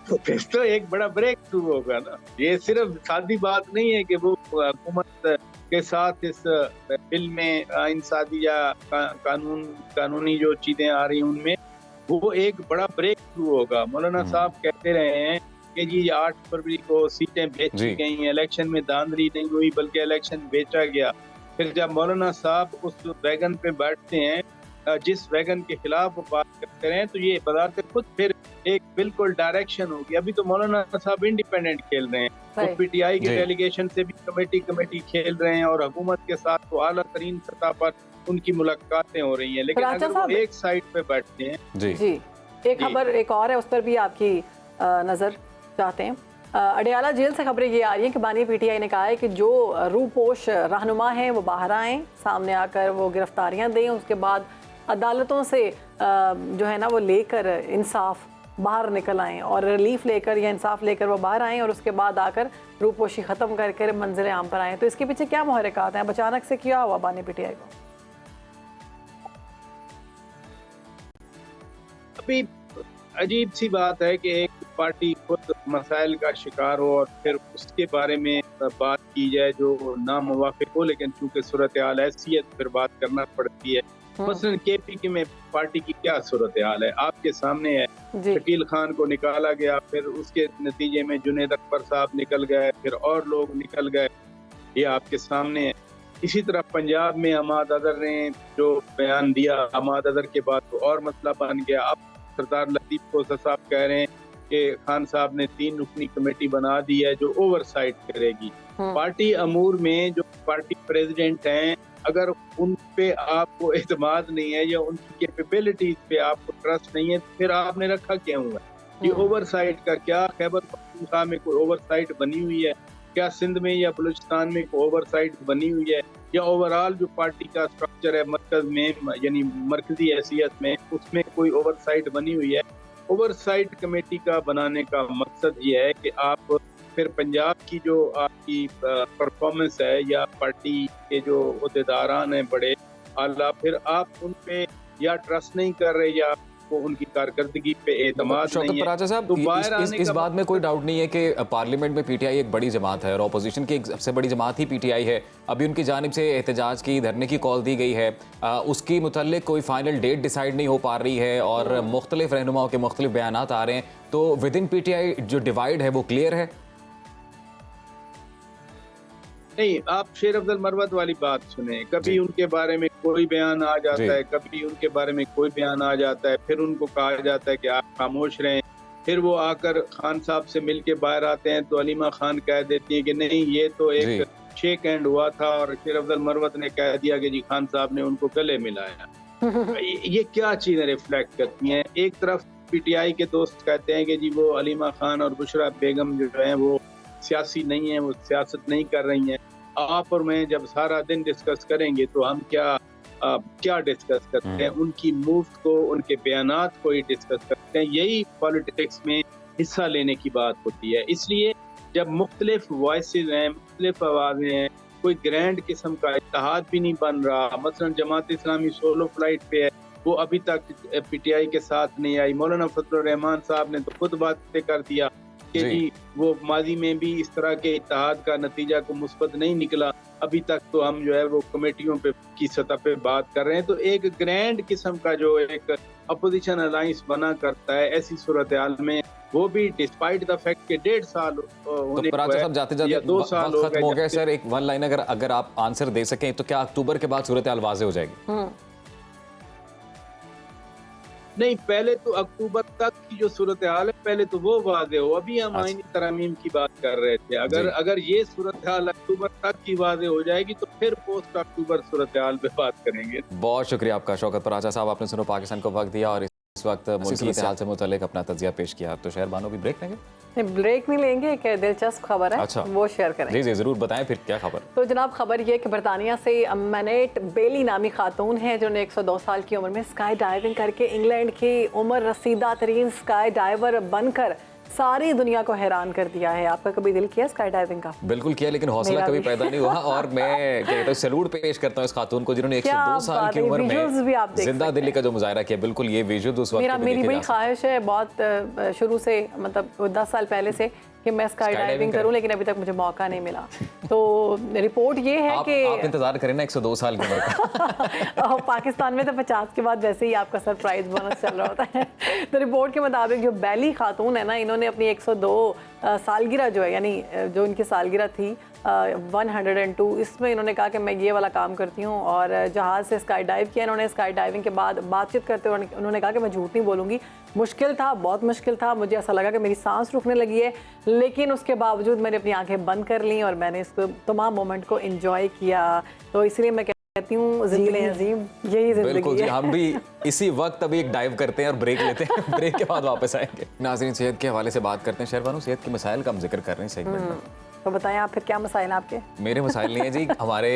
S13: तो फिर तो एक बड़ा ब्रेक थ्रू होगा ना। ये सिर्फ सादी बात नहीं है कि वो हुकूमत के साथ इस बिल में आइन सादी या कानूनी जो चीजें आ रही हैं उनमें वो एक बड़ा ब्रेक थ्रू होगा। मौलाना साहब कहते रहे हैं कि जी 8 फरवरी को सीटें बेची गई, इलेक्शन में धांधली नहीं हुई बल्कि इलेक्शन बेचा गया। फिर जब मौलाना साहब उस वैगन पे बैठते हैं जिस वैगन के खिलाफ वो बात करते रहे, तो ये बजाते खुद फिर एक बिल्कुल डायरेक्शन होगी। अभी तो मौलाना साहब इंडिपेंडेंट खेल रहे हैं, वो PTI के डेलीगेशन से भी कमेटी खेल रहे हैं और हुकूमत के साथ तो आला तरीन सतह पर उनकी मुलाकातें हो रही हैं। लेकिन अगर वो एक साइड पे बैठते हैं
S1: जी एक खबर एक और है, उस पर भी आपकी नज़र चाहते हैं। अडियाला जेल से खबरें ये आ रही हैं कि बानी PTI ने कहा है कि जो रूपोश रहनुमा हैं वो बाहर आएँ, सामने आकर वो गिरफ्तारियां दें, उसके बाद अदालतों से जो है ना वो लेकर इंसाफ बाहर निकल आएँ और रिलीफ लेकर या इंसाफ लेकर वो बाहर आएँ और उसके बाद आकर रूपोशी ख़त्म करके मंजिल आम पर आएँ। तो इसके पीछे क्या मुहर्रिकात हैं? अचानक से क्या हुआ बानी PTI को?
S13: अभी अजीब सी बात है कि एक पार्टी खुद मसाइल का शिकार हो और फिर उसके बारे में बात की जाए जो नामुवाफिक हो, लेकिन चूंकि सूरत हाल ऐसी है तो फिर बात करना पड़ती है। मसलन KPK में पार्टी की क्या सूरत हाल है आपके सामने है। शकील खान को निकाला गया, फिर उसके नतीजे में जुनैद अकबर साहब निकल गए, फिर और लोग निकल गए, ये आपके सामने है। इसी तरह पंजाब में हमाद अदर ने जो बयान दिया, हमाद अदर के बाद तो और मसला बन गया। अब सरदार लतीफ खोसा साहब कह रहे हैं कि खान साहब ने 3 रुकनी कमेटी बना दी है जो ओवरसाइट करेगी। पार्टी अमूर में जो पार्टी प्रेसिडेंट हैं, अगर उन पे आपको एतमाद नहीं है या उनकी कैपेबिलिटीज पे आपको ट्रस्ट नहीं है तो फिर आपने रखा क्यों हुआ? ये ओवरसाइट का क्या खैबर पख्तूनख्वा में कोई ओवरसाइट बनी हुई है? क्या सिंध में या बलूचिस्तान में कोई ओवरसाइट बनी हुई है? या ओवरऑल जो पार्टी का स्ट्रक्चर है मरकज में यानी मरकजी हैसियत में, उसमें कोई ओवरसाइट बनी हुई है? ओवरसाइट कमेटी का बनाने का मकसद ये है कि आप फिर पंजाब की जो आपकी परफॉर्मेंस है या पार्टी के जो अहदेदारान हैं बड़े आला, फिर आप उन पे या ट्रस्ट नहीं कर रहे या को उनकी कारकर्दगी पे एतमाद
S2: शौकत
S13: नहीं है।
S2: पराचा साहब,
S13: तो बाहर आने
S2: इस
S13: का
S2: बात में कोई डाउट नहीं है कि पार्लियामेंट में पीटीआई एक बड़ी जमात है और अपोजिशन की एक सबसे बड़ी जमात ही पीटीआई है। अभी उनकी जानिब से एहतजाज की, धरने की कॉल दी गई है, उसकी मुतल्लिक कोई फाइनल डेट डिसाइड नहीं हो पा रही है और मुख्तलिफ रहनुमाओं के मुख्तलिफ बयानात आ रहे हैं, तो विद इन पीटीआई जो डिवाइड है वो क्लियर है?
S13: नहीं, आप शेर अफजल मरवत वाली बात सुने, कभी उनके बारे में कोई बयान आ जाता है, कभी उनके बारे में कोई बयान आ जाता है, फिर उनको कहा जाता है कि आप खामोश रहें, फिर वो आकर खान साहब से मिल के बाहर आते हैं तो अलीमा खान कह देती हैं कि नहीं ये तो एक शेक हैंड हुआ था, और शेर अफजल मरवत ने कह दिया कि जी खान साहब ने उनको गले मिलाया। ये क्या चीजें रिफ्लेक्ट करती हैं? एक तरफ पीटीआई के दोस्त कहते हैं कि जी वो अलीमा खान और बुशरा बेगम जो है वो सियासी नहीं है, वो सियासत नहीं कर रही हैं। आप और मैं जब सारा दिन डिस्कस करेंगे तो हम क्या डिस्कस करते हैं? उनकी मूव को, उनके बयानात को ही डिस्कस करते हैं। यही पॉलिटिक्स में हिस्सा लेने की बात होती है। इसलिए जब मुख्तलिफ वॉइसेस हैं, मुख्तलिफ आवाज़ें हैं, कोई ग्रैंड किस्म का इत्तेहाद भी नहीं बन रहा। मसलन जमात इस्लामी सोलो फ्लाइट पे है, वो अभी तक पीटीआई के साथ नहीं आई। मौलाना फजलुर रहमान साहब ने तो खुद बातें कर दिया कि जी वो माजी में भी इस तरह के इत्तेहाद का नतीजा को मुस्बत नहीं निकला। अभी तक तो हम जो है वो कमेटियों पे की सतह पे बात कर रहे हैं। तो एक ग्रैंड किस्म का जो एक अपोजिशन अलायंस बना करता है, ऐसी सूरत हाल में वो भी डिस्पाइट द फैक्ट के 1.5 साल होने को है,
S2: जाते
S13: या 2 साल
S2: खत्म हो गया सर, एक वन लाइन अगर आप आंसर दे सकें तो क्या अक्टूबर के बाद सूरत हाल वाज़ेह हो जाएगी?
S13: नहीं, पहले तो अक्टूबर तक की जो सूरत हाल है पहले तो वो वाज़ेह हो। अभी हम आईनी तरमीम की बात कर रहे थे। अगर ये सूरत हाल अक्टूबर तक की वाज़ेह हो जाएगी तो फिर पोस्ट अक्टूबर सूरत हाल पे बात करेंगे।
S2: बहुत शुक्रिया आपका शौकत पराचा साहब, आपने सुनो पाकिस्तान को वक्त दिया और इस वक्त मुल्की हाल से मुतल्लिक अपना तजिया पेश किया। तो शहर बानो भी ब्रेक लेंगे?
S1: ब्रेक नहीं लेंगे, एक दिलचस्प खबर है, अच्छा, वो शेयर करें।
S2: जी जरूर बताएं फिर क्या खबर।
S1: तो जनाब खबर ये कि बरतानिया से मैनेट बेली नामी खातून है जिन्होंने 102 साल की उम्र में स्काई डाइविंग करके इंग्लैंड की उम्र रसीदा तरीन स्काई डाइवर बनकर सारी दुनिया को हैरान कर दिया है। आपका कभी दिल किया स्काई डाइविंग का?
S2: बिल्कुल किया, लेकिन हौसला कभी पैदा नहीं हुआ। और मैं कहता हूँ सैल्यूट पेश करता हूँ इस खातून को जिन्होंने 102 साल की उम्र में जिंदा दिली का जो मुजाहरा किया। बिल्कुल ये विजुअल उस वक्त
S1: मेरी बड़ी ख्वाहिश है बहुत शुरू से, मतलब 10 साल पहले से, कि मैं स्काई डाइविंग करूं, लेकिन अभी तक मुझे मौका नहीं मिला। तो रिपोर्ट ये है कि
S2: आप इंतजार करें ना 102 साल की उम्र का।
S1: पाकिस्तान में तो 50 के बाद वैसे ही आपका सरप्राइज बोनस चल रहा होता है। तो रिपोर्ट के मुताबिक जो बेली खातून है ना, इन्होंने अपनी 102 सालगिरह जो है, यानी जो इनकी सालगिरह थी 102, इसमें इन्होंने कहा कि मैं ये वाला काम करती हूँ और जहाज़ से स्काई डाइव किया इन्होंने। स्काई डाइविंग के बाद बातचीत करते हुए उन्होंने कहा कि मैं झूठ नहीं बोलूँगी, मुश्किल था, बहुत मुश्किल था, मुझे ऐसा लगा कि मेरी सांस रुकने लगी है, लेकिन उसके बावजूद मैंने अपनी आंखें बंद कर लीं और मैंने इस तमाम मोमेंट को एंजॉय किया। तो इसलिए मैं कहती हूँ ज़िंदगी अज़ीम यही ज़िंदगी है।
S2: हम भी इसी वक्त अभी एक डाइव करते हैं और ब्रेक लेते हैं। ब्रेक के बाद वापस आएंगे। नाज़रीन, सेहत के हवाले से बात करते हैं। शहरबानो, सेहत के मसाइल का हम जिक्र कर रहे हैं सेगमेंट में,
S1: तो बताएं आप फिर क्या मसाइल आपके?
S2: मेरे मसाइल नहीं है जी, हमारे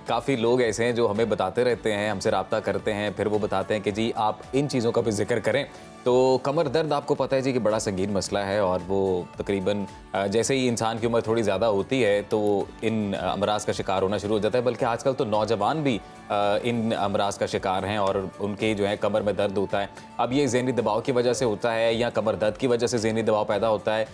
S2: काफ़ी लोग ऐसे हैं जो हमें बताते रहते हैं, हमसे रब्ता करते हैं, फिर वो बताते हैं कि जी आप इन चीज़ों का भी जिक्र करें। तो कमर दर्द आपको पता है जी कि बड़ा संगीन मसला है और वो तकरीबन जैसे ही इंसान की उम्र थोड़ी ज़्यादा होती है तो इन अमराज का शिकार होना शुरू हो जाता है। बल्कि आजकल तो नौजवान भी इन अमराज का शिकार हैं और उनके जो है कमर में दर्द होता है। अब ये ज़हनी दबाव की वजह से होता है या कमर दर्द की वजह से ज़हनी दबाव पैदा होता है,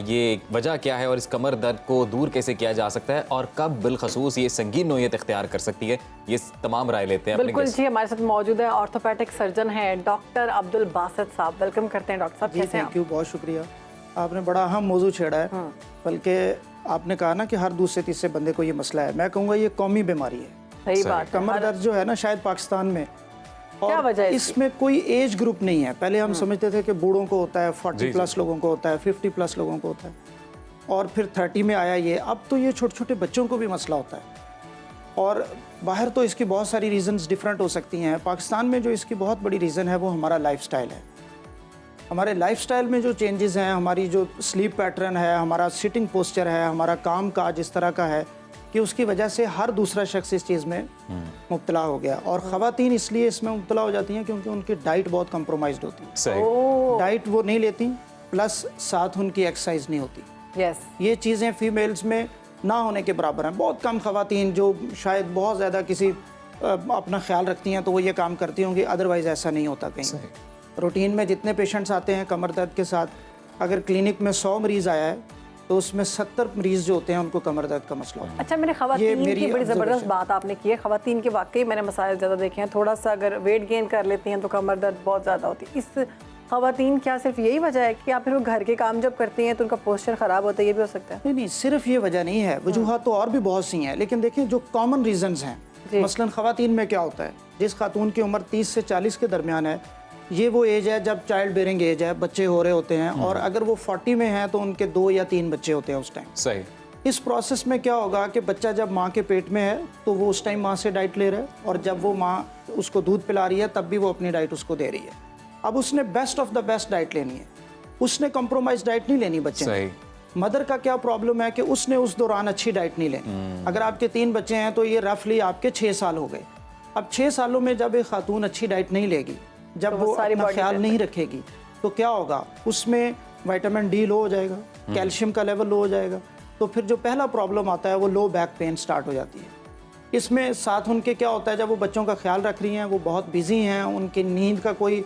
S2: ये वजह क्या है और इस कमर दर्द को दूर कैसे किया जा सकता है और कब बिलखसूस ये संगीन नोयत इख्तियार कर सकती है, ये तमाम राय लेते हैं।
S1: बिल्कुल जी, हमारे साथ मौजूद है ऑर्थोपेडिक सर्जन है डॉक्टर अब्दुल बासित साहब। वेलकम करते हैं डॉक्टर साहब।
S14: जी थैंक यू, बहुत शुक्रिया। आपने बड़ा अहम मौजू छेड़ा है, बल्कि आपने कहा ना कि हर दूसरे तीसरे बंदे को ये मसला है। मैं कहूँगा ये कौमी बीमारी है।
S1: सही बात।
S14: कमर दर्द जो है ना शायद पाकिस्तान में,
S1: क्या वजह है
S14: इसमें कोई एज ग्रुप नहीं है। पहले हम समझते थे कि बूढ़ों को होता है, 40 प्लस लोगों को होता है, 50 प्लस लोगों को होता है, और फिर 30 में आया ये। अब तो ये छोटे छोटे बच्चों को भी मसला होता है। और बाहर तो इसकी बहुत सारी रीज़न्स डिफरेंट हो सकती हैं। पाकिस्तान में जो इसकी बहुत बड़ी रीज़न है वो हमारा लाइफस्टाइल है। हमारे लाइफस्टाइल में जो चेंजेस हैं, हमारी जो स्लीप पैटर्न है, हमारा सिटिंग पोस्चर है, हमारा काम काज इस तरह का है कि उसकी वजह से हर दूसरा शख्स इस चीज़ में मुब्तला हो गया। और ख़वातीन इसलिए इसमें मुब्तला हो जाती हैं क्योंकि उनकी डाइट बहुत कंप्रोमाइज्ड होती है।
S2: सही।
S14: डाइट वो नहीं लेती, प्लस साथ उनकी एक्सरसाइज नहीं होती। ये चीज़ें फीमेल्स में ना होने के बराबर हैं। बहुत कम ख़वातीन जो शायद बहुत ज़्यादा किसी अपना ख्याल रखती हैं तो वो ये काम करती होंगी, अदरवाइज़ ऐसा नहीं होता कहीं। रूटीन में जितने पेशेंट्स आते हैं कमर दर्द के साथ, अगर क्लिनिक में 100 मरीज़ आया है तो उसमें 70 मरीज़ जो होते हैं उनको कमर दर्द का मसला होता है।
S1: अच्छा, मैंने ख़वातीन की बड़ी ज़बरदस्त बात आपने की है। ख़वातीन के वाकई मैंने मसाइल ज़्यादा देखे हैं, थोड़ा सा अगर वेट गेन कर लेती हैं तो कमर दर्द बहुत ज़्यादा होती है। इस ख़वातीन क्या सिर्फ यही वजह है कि आप फिर वो घर के काम जब करती हैं तो उनका पोस्चर ख़राब होता है, ये भी हो सकता है?
S14: नहीं, सिर्फ ये वजह नहीं है, वजूहत तो और भी बहुत सी हैं, लेकिन देखिए जो कॉमन रीजंस हैं, मसलन ख़वातीन में क्या होता है, जिस खातून की उम्र 30 से 40 के दरमियान है, ये वो एज है जब चाइल्ड बेयरिंग एज है, बच्चे हो रहे होते हैं, और अगर वो 40 में हैं तो उनके 2 या 3 बच्चे होते हैं उस टाइम।
S2: सही।
S14: इस प्रोसेस में क्या होगा कि बच्चा जब माँ के पेट में है तो वो उस टाइम माँ से डाइट ले रहा है, और जब वो माँ उसको दूध पिला रही है तब भी वो अपनी डाइट उसको दे रही है। अब उसने best of the best diet लेनी है, उसने कंप्रोमाइज डाइट नहीं लेनी बच्चे ने। मदर का क्या प्रॉब्लम है कि उसने उस दौरान अच्छी डाइट नहीं लेनी। अगर आपके 3 बच्चे हैं तो ये रफली आपके 6 साल हो गए। अब 6 सालों में जब एक खातून अच्छी डाइट नहीं लेगी, जब वो अपना ख्याल नहीं रखेगी, तो क्या होगा, उसमें विटामिन डी लो हो जाएगा, कैल्शियम का लेवल लो हो जाएगा, तो फिर जो पहला प्रॉब्लम आता है वो लो बैक पेन स्टार्ट हो जाती है। इसमें साथ उनके क्या होता है, जब वो बच्चों का ख्याल रख रही हैं, वो बहुत बिजी हैं, उनकी नींद का कोई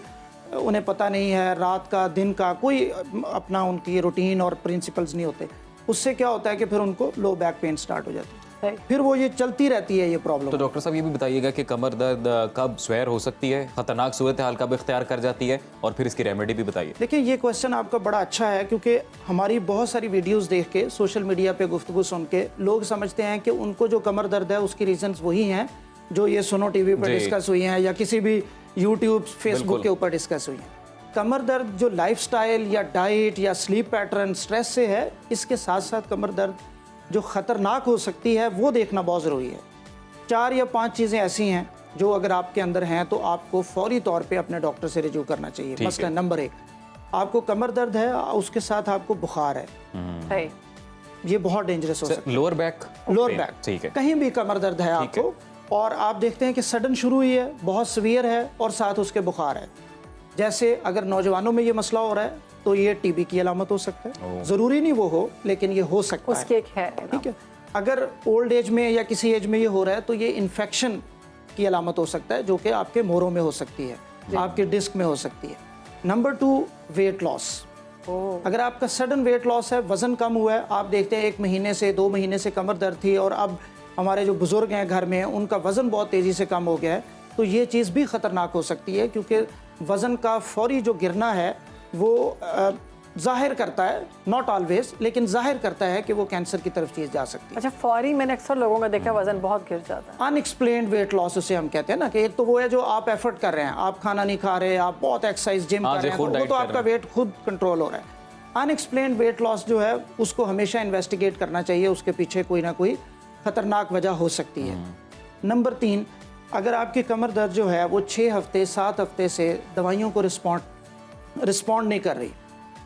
S14: उन्हें पता नहीं है, रात का दिन का कोई अपना उनकी रूटीन और प्रिंसिपल्स नहीं होते, उससे क्या होता है कि फिर उनको लो बैक पेन स्टार्ट हो जाती है, फिर वो ये चलती रहती है ये प्रॉब्लम।
S2: तो डॉक्टर साहब ये भी बताइएगा कि कमर दर्द कब स्वैर हो सकती है, खतरनाक सूरत हाल कब इख्तियार कर जाती है, और फिर इसकी रेमेडी भी बताइए।
S14: देखिए, ये क्वेश्चन आपका बड़ा अच्छा है, क्योंकि हमारी बहुत सारी वीडियोस देख के, सोशल मीडिया पे गुफ्तगू सुन के लोग समझते हैं कि उनको जो कमर दर्द है उसकी रीजंस वही हैं जो ये सुनो टीवी पर डिस्कस हुई हैं या किसी भी यूट्यूब फेसबुक के ऊपर डिस्कस हुई हैं। कमर दर्द जो लाइफस्टाइल या डाइट या स्लीप पैटर्न स्ट्रेस से है, इसके साथ साथ कमर दर्द जो ख़तरनाक हो सकती है वो देखना बहुत ज़रूरी है। 4 या 5 चीज़ें ऐसी हैं जो अगर आपके अंदर हैं तो आपको फौरी तौर पे अपने डॉक्टर से रिव्यू करना चाहिए। मसलन नंबर 1, आपको कमर दर्द है, उसके साथ आपको बुखार है, ये बहुत डेंजरस हो सकता है।
S2: लोअर बैक ठीक है,
S14: कहीं भी कमर दर्द है आपको, और आप देखते हैं कि सडन शुरू हुई है, बहुत सीवियर है, और साथ उसके बुखार है। जैसे अगर नौजवानों में ये मसला हो रहा है तो ये टीबी की अलामत हो सकता है, ज़रूरी नहीं वो हो, लेकिन ये हो सकता है, ठीक है। अगर ओल्ड एज में या किसी एज में ये हो रहा है तो ये इन्फेक्शन की अलामत हो सकता है, जो कि आपके मोरों में हो सकती है, आपके डिस्क में हो सकती है। Number 2, weight loss. अगर आपका सडन वेट लॉस है, वज़न कम हुआ है, आप देखते हैं 1 महीने से 2 महीने से कमर दर्द थी और अब हमारे जो बुज़ुर्ग हैं घर में उनका वज़न बहुत तेज़ी से कम हो गया है, तो ये चीज़ भी ख़तरनाक हो सकती है, क्योंकि वज़न का फौरी जो गिरना है वो जाहिर करता है, नॉट ऑलवेज, लेकिन जाहिर करता है कि वो कैंसर की तरफ चीज़ जा सकती है।
S1: अच्छा, फौरी मैंने अक्सर लोगों का देखा वज़न बहुत गिर जाता है।
S14: अनएक्सप्लेन्ड वेट लॉस उसे हम कहते हैं ना, कि एक तो वो है जो आप एफर्ट कर रहे हैं, आप खाना नहीं खा रहे, आप बहुत एक्सरसाइज जिम कर रहे हैं, तो वो तो आपका वेट खुद कंट्रोल हो रहा है। अनएक्सप्लेन्ड वेट लॉस जो है उसको हमेशा इन्वेस्टिगेट करना चाहिए, उसके पीछे कोई ना कोई ख़तरनाक वजह हो सकती है। नंबर 3, अगर आपकी कमर दर्द जो है वो 6 हफ्ते 7 हफ्ते से दवाइयों को रिस्पॉन्ड नहीं कर रही,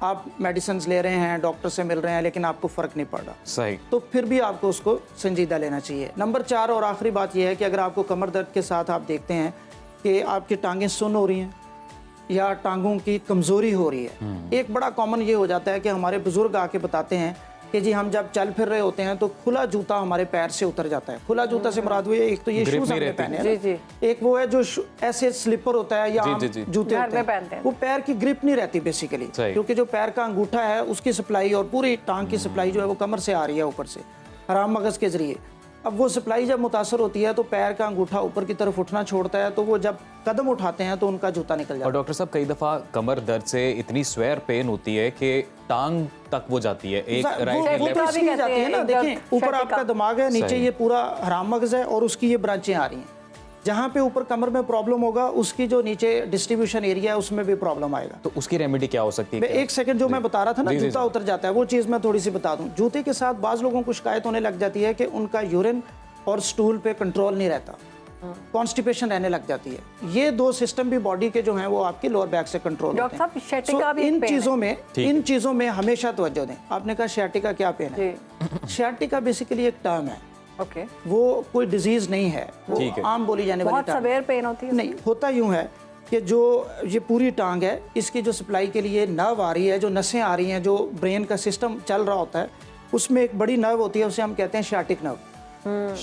S14: आप मेडिसिन ले रहे हैं, डॉक्टर से मिल रहे हैं, लेकिन आपको फ़र्क नहीं पड़ रहा,
S2: सही,
S14: तो फिर भी आपको उसको संजीदा लेना चाहिए। नंबर 4 और आखिरी बात यह है कि अगर आपको कमर दर्द के साथ आप देखते हैं कि आपकी टांगें सुन्न हो रही हैं या टांगों की कमज़ोरी हो रही है, एक बड़ा कॉमन ये हो जाता है कि हमारे बुज़ुर्ग आके बताते हैं कि जी हम जब चल फिर रहे होते हैं तो खुला जूता हमारे पैर से उतर जाता है। खुला जूता से मुराद हुए, एक तो ये शूज हमने पहने हैं, एक वो है जो ऐसे स्लीपर होता है या जूते होते हैं, वो पैर की ग्रिप नहीं रहती बेसिकली, क्योंकि जो पैर का अंगूठा है उसकी सप्लाई और पूरी टांग की सप्लाई जो है वो कमर से आ रही है ऊपर से हराम मगज़ के जरिए। अब वो सप्लाई जब मुतासर होती है तो पैर का अंगूठा ऊपर की तरफ उठना छोड़ता है, तो वो जब कदम उठाते हैं तो उनका जूता निकल जाता है।
S2: और डॉक्टर साहब, कई दफ़ा कमर दर्द से इतनी स्वेयर पेन होती है कि टांग तक वो जाती है, एक राइट
S14: लेफ्ट जाती है ना। देखें, ऊपर आपका दिमाग है, नीचे ये पूरा हराम मगज़ है और उसकी ये ब्रांचें आ रही हैं। जहाँ पे ऊपर कमर में प्रॉब्लम होगा, उसकी जो नीचे डिस्ट्रीब्यूशन एरिया है उसमें भी प्रॉब्लम आएगा।
S2: तो उसकी रेमेडी क्या हो सकती है?
S14: एक सेकंड, जो मैं बता रहा था ना, जूता उतर जाता है, वो चीज़ मैं थोड़ी सी बता दूं। जूते के साथ बाज़ लोगों को शिकायत होने लग जाती है कि उनका यूरिन और स्टूल पे कंट्रोल नहीं रहता, कॉन्स्टिपेशन रहने लग जाती है। ये 2 सिस्टम भी बॉडी के जो हैं वो आपके लोअर बैक से कंट्रोल होते हैं। इन चीज़ों में हमेशा तवज्जो दें। आपने कहा शियाटिका क्या पेन है? शियाटिका बेसिकली एक टर्म है, वो कोई डिजीज नहीं है, वो आम बोली जाने वाली
S1: बहुत सवेयर पेन होती है।
S14: नहीं, होता यूँ है कि जो ये पूरी टांग है, इसकी जो सप्लाई के लिए नर्व आ रही है, जो नसें आ रही हैं, जो ब्रेन का सिस्टम चल रहा होता है, उसमें एक बड़ी नर्व होती है, उसे हम कहते हैं शियाटिक नर्व।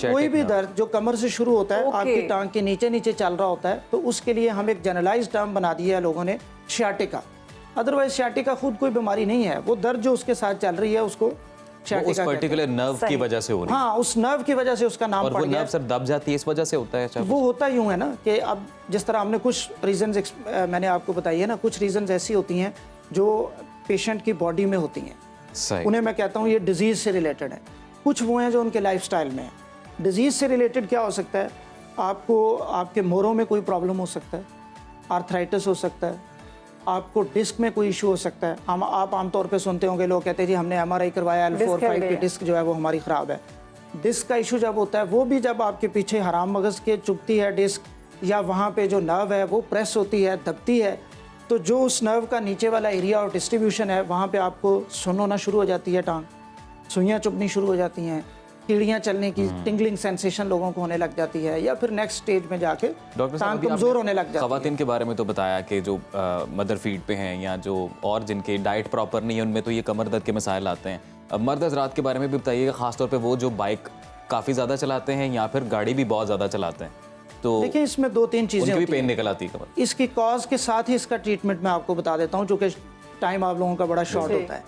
S14: कोई भी दर्द जो कमर से शुरू होता है, आपकी टांग के नीचे नीचे चल रहा होता है, तो उसके लिए हम एक जनरलाइज टर्म बना दिया है लोगों ने, शियाटिका। अदरवाइज शियाटिका खुद कोई बीमारी नहीं है, वो दर्द जो उसके साथ चल रही है उसको
S2: उस पर्टिकुलर नर्व की वजह से हो रही है।
S14: हाँ, उस नर्व की वजह से उसका नाम
S2: और
S14: पड़
S2: वो
S14: गया।
S2: नर्व सर दब जाती है, इस वजह से होता है।
S14: वो होता यूँ है ना कि अब जिस तरह हमने कुछ रीजंस मैंने आपको बताई है ना, कुछ रीजंस ऐसी होती हैं जो पेशेंट की बॉडी में होती हैं, उन्हें मैं कहता हूँ ये डिजीज़ से रिलेटेड है। कुछ वो हैं जो उनके लाइफस्टाइल में है। डिजीज़ से रिलेटेड क्या हो सकता है, आपको आपके मोरों में कोई प्रॉब्लम हो सकता है, आर्थराइटिस हो सकता है, आपको डिस्क में कोई इशू हो सकता है। आप आमतौर पे सुनते होंगे लोग कहते हैं जी हमने MRI करवाया, L4-5 की डिस्क जो है वो हमारी ख़राब है। डिस्क का इशू जब होता है वो भी जब आपके पीछे हराम मगज़ के चुभती है डिस्क, या वहाँ पे जो नर्व है वो प्रेस होती है, दबती है, तो जो उस नर्व का नीचे वाला एरिया और डिस्ट्रीब्यूशन है वहाँ पे आपको सुन्न होना शुरू हो जाती है, टांग सुइयाँ चुभनी शुरू हो जाती हैं, कीड़ियाँ चलने की टिंगलिंग सेंसेशन लोगों को होने लग जाती है, या फिर नेक्स्ट स्टेज में जाके टांग कमज़ोर होने लग जाती है।
S2: ख़वातीन के बारे में तो बताया कि जो मदर फीड पे हैं या जो और जिनके डाइट प्रॉपर नहीं है उनमें तो ये कमर दर्द के मसाइल आते हैं। अब मर्द हज़रात के बारे में भी बताइएगा, ख़ासतौर पे वो जो बाइक काफ़ी ज़्यादा चलाते हैं या फिर गाड़ी भी बहुत ज़्यादा चलाते हैं, तो
S14: देखिए इसमें 2-3 चीज़ें
S2: उनकी भी
S14: होती
S2: पेन
S14: हैं।
S2: निकल आती है कमर।
S14: इसकी कॉज के साथ ही इसका ट्रीटमेंट मैं आपको बता देता हूँ, जो कि टाइम आप लोगों का बड़ा शॉर्ट होता है।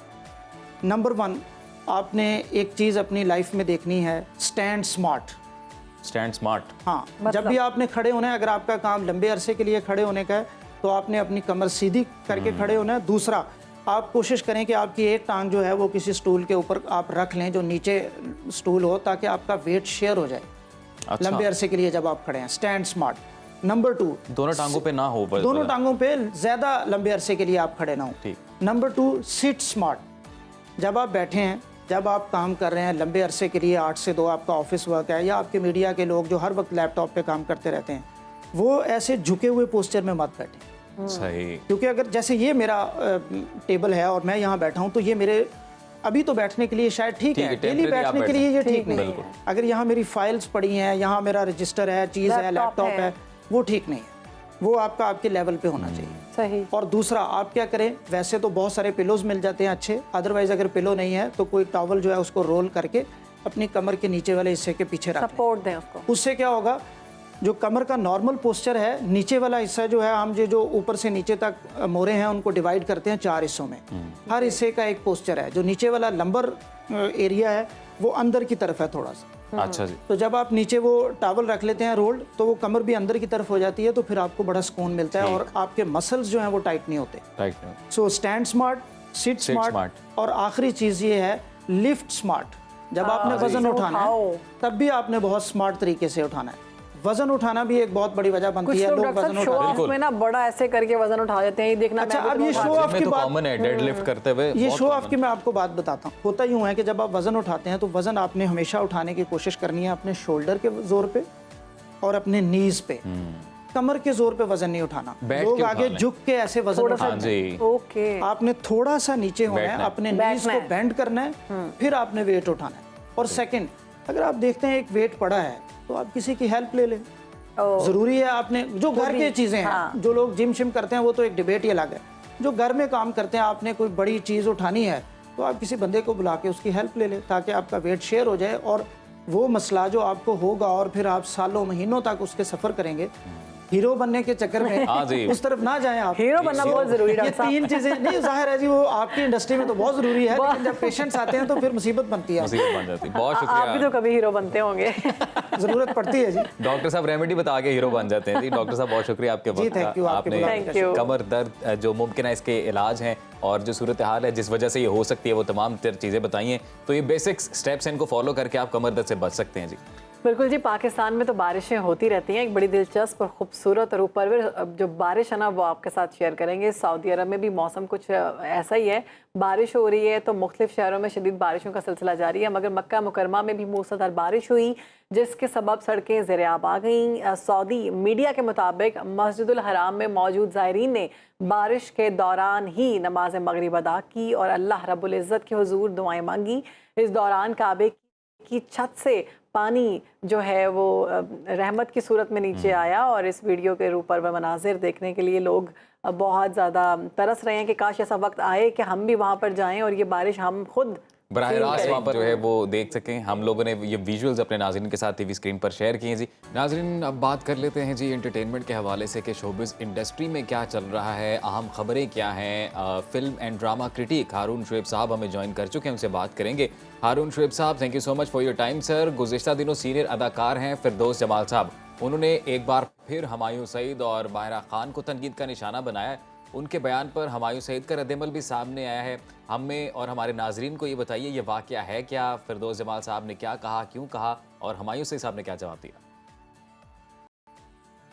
S14: नंबर 1, आपने एक चीज़ अपनी लाइफ में देखनी है, स्टैंड स्मार्ट।
S2: स्टैंड स्मार्ट,
S14: हाँ, जब भी आपने खड़े होना है, अगर आपका काम लंबे अरसे के लिए खड़े होने का है तो आपने अपनी कमर सीधी करके खड़े होना है। दूसरा, आप कोशिश करें कि आपकी एक टांग जो है वो किसी स्टूल के ऊपर आप रख लें जो नीचे स्टूल हो, ताकि आपका वेट शेयर हो जाए लंबे अरसे के लिए जब आप खड़े हैं। Stand smart. नंबर 2,
S2: दोनों टांगों पे ना हो,
S14: दोनों टांगों पे ज़्यादा लंबे अरसे के लिए आप खड़े ना हो। Number 2, sit smart. जब आप बैठे हैं, जब आप काम कर रहे हैं लंबे अरसे के लिए, 8 से 2 आपका ऑफिस वर्क है, या आपके मीडिया के लोग जो हर वक्त लैपटॉप पे काम करते रहते हैं, वो ऐसे झुके हुए पोस्चर में मत बैठें।
S2: सही।
S14: क्योंकि अगर जैसे ये मेरा टेबल है और मैं यहाँ बैठा हूँ, तो ये मेरे अभी तो बैठने के लिए शायद ठीक है, डेली बैठने के लिए ये ठीक नहीं है। अगर यहाँ मेरी फाइल्स पड़ी हैं, यहाँ मेरा रजिस्टर है, चीज़ है, लैपटॉप है, वो ठीक नहीं है। वो आपका आपके लेवल पे होना चाहिए।
S1: सही।
S14: और दूसरा, आप क्या करें, वैसे तो बहुत सारे पिलोज मिल जाते हैं अच्छे, अदरवाइज अगर पिलो नहीं है तो कोई टॉवल जो है उसको रोल करके अपनी कमर के नीचे वाले हिस्से के पीछे रख
S1: सपोर्ट दें उसको।
S14: उससे क्या होगा, जो कमर का नॉर्मल पोस्चर है, नीचे वाला हिस्सा जो है, हम जो ऊपर से नीचे तक मोरे हैं उनको डिवाइड करते हैं 4 हिस्सों में। हर हिस्से का एक पोस्चर है। जो नीचे वाला लंबर एरिया है वो अंदर की तरफ है थोड़ा सा।
S2: अच्छा जी।
S14: तो जब आप नीचे वो टॉवल रख लेते हैं रोल्ड, तो वो कमर भी अंदर की तरफ हो जाती है, तो फिर आपको बड़ा सुकून मिलता है और आपके मसल्स जो हैं वो टाइट नहीं होते। So stand smart, sit smart, और आखिरी चीज़ ये है लिफ्ट स्मार्ट। जब आपने वजन उठाना है तब भी आपने बहुत स्मार्ट तरीके से उठाना है। वजन उठाना भी एक बहुत बड़ी वजह बनती है। लोग वजन
S1: शो ऑफ में ना बड़ा ऐसे करके वजन उठा देते हैं, ये देखना।
S14: अच्छा, अब ये शो ऑफ की बात
S2: कॉमन है, डेडलिफ्ट करते हुए।
S14: ये शो ऑफ की मैं आपको बात बताता हूँ। होता यूँ है कि जब आप वजन उठाते हैं तो वजन आपने हमेशा उठाने की कोशिश करनी है अपने शोल्डर के जोर पे और अपने नीज पे। कमर के जोर पे वजन नहीं उठाना। लोग आगे झुक के ऐसे वजन उठाते हैं।
S1: ओके,
S14: आपने थोड़ा सा नीचे होना है, अपने नीज को बेंड करना है, फिर आपने वेट उठाना है। और सेकंड, अगर आप देखते हैं एक वेट पड़ा है तो आप किसी की हेल्प ले लें। जरूरी है आपने जो घर की चीजें हैं, जो लोग जिम शिम करते हैं वो तो एक डिबेट ही अलग है। जो घर में काम करते हैं, आपने कोई बड़ी चीज उठानी है तो आप किसी बंदे को बुला के उसकी हेल्प ले लें, ताकि आपका वेट शेयर हो जाए और वो मसला जो आपको होगा और फिर आप सालों महीनों तक उसके सफर करेंगे। हीरो बनने के चक्कर में उस तरफ ना जाएं आप।
S1: हीरो बनना बहुत जरूरी है।
S14: ये 3 चीजें नहीं, जाहिर है जी, वो आपकी इंडस्ट्री में तो बहुत जरूरी है, लेकिन जब पेशेंट्स आते हैं तो फिर मुसीबत बनती है।
S2: मुसीबत बन जाती है। बहुत शुक्रिया।
S1: आप भी तो कभी हीरो बनते होंगे।
S14: जरूरत पड़ती है जी।
S2: डॉक्टर साहब रेमेडी बता के हीरो बन जाते हैं जी। डॉक्टर साहब बहुत शुक्रिया आपके वक्त का। आपने कमर दर्द जो मुमकिन है इसके इलाज हैं और जो सूरत हाल है जिस वजह से ये हो सकती है वो तमाम चीज़ें बताई हैं, तो ये बेसिक स्टेप्स हैं, इनको फॉलो करके आप कमर दर्द से बच सकते हैं जी।
S1: बिल्कुल जी। पाकिस्तान में तो बारिशें होती रहती हैं, एक बड़ी दिलचस्प और खूबसूरत और ऊपर जो बारिश है ना वो आपके साथ शेयर करेंगे। सऊदी अरब में भी मौसम कुछ ऐसा ही है, बारिश हो रही है तो मुख्तलिफ शहरों में शदीद बारिशों का सिलसिला जारी है, मगर मक्का मुकरमा में भी मूसलाधार बारिश हुई जिसके सबब सड़कें ज़ेर-ए-आब आ गईं। सऊदी मीडिया के मुताबिक मस्जिदुल हराम में मौजूद ज़ायरीन ने बारिश के दौरान ही नमाज मगरिब अदा की और अल्लाह रब्बुल इज़्ज़त के हुजूर दुआएं मांगी। इस दौरान काबे की छत से पानी जो है वो रहमत की सूरत में नीचे आया और इस वीडियो के ऊपर व मनाजिर देखने के लिए लोग बहुत ज़्यादा तरस रहे हैं कि काश ऐसा वक्त आए कि हम भी वहाँ पर जाएं और ये बारिश हम खुद
S2: बराह
S1: feel
S2: रास्त
S1: करें।
S2: वहाँ पर जो है वो देख सकें। हम लोगों ने ये विजुअल्स अपने नाज़रीन के साथ टीवी स्क्रीन पर शेयर किए हैं जी। नाज़रीन, अब बात कर लेते हैं जी एंटरटेनमेंट के हवाले से कि शोबिज़ इंडस्ट्री में क्या चल रहा है, अहम खबरें क्या हैं। फिल्म एंड ड्रामा क्रिटिक हारून शुएब साहब हमें ज्वाइन कर चुके हैं, उनसे बात करेंगे। हारून शुएब साहब, thank you so much for your time sir. गुज़िश्ता दिनों सीनियर अदाकार हैं फिरदौस जमाल साहब, उन्होंने एक बार फिर हुमायूं सईद और माहिरा खान को तनकीद का निशाना बनाया है। उनके बयान पर हुमायूं सईद का रद्दमल भी सामने आया है। हमें और हमारे नाजरीन को ये बताइए, ये वाक़या है क्या, फिरदौस जमाल साहब ने क्या कहा, क्यों कहा, और हुमायूं सईद साहब ने क्या जवाब दिया?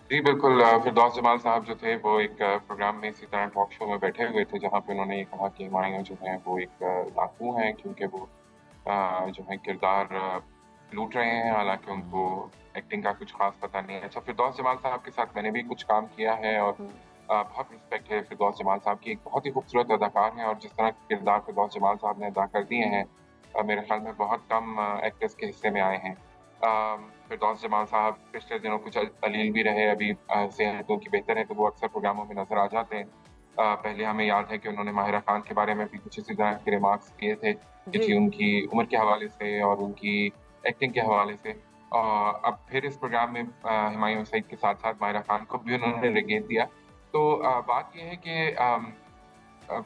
S15: जी बिल्कुल, फिरदौस जमाल साहब जो थे वो एक प्रोग्राम में इसी तरह टॉक शो में बैठे हुए थे, जहाँ पे उन्होंने ये कहा कि हुमायूं जो है वो एक डाकू हैं, क्योंकि वो जो है किरदार लूट रहे हैं, हालांकि उनको एक्टिंग का कुछ खास पता नहीं है। अच्छा, फिरदौस जमाल साहब के साथ मैंने भी कुछ काम किया है और बहुत रिस्पेक्ट है फिरदौस जमाल साहब की। एक बहुत ही खूबसूरत अदाकार हैं और जिस तरह के किरदार फिरदौस जमाल साहब ने अदा कर दिए हैं, मेरे ख्याल में बहुत कम एक्टर्स के हिस्से में आए हैं। फिरदौस जमाल साहब पिछले दिनों कुछ अलील भी रहे, अभी सेहत उनकी बेहतर है तो वो अक्सर प्रोग्रामों में नजर आ जाते हैं। पहले हमें याद है कि उन्होंने माहिरा खान के बारे में भी कुछ इसी तरह के रिमार्क्स किए थे कि उनकी उम्र के हवाले से और उनकी एक्टिंग के हवाले से। अब फिर इस प्रोग्राम में हुमायूं सईद के साथ साथ माहिरा खान को भी उन्होंने रिगेट दिया। तो बात यह है कि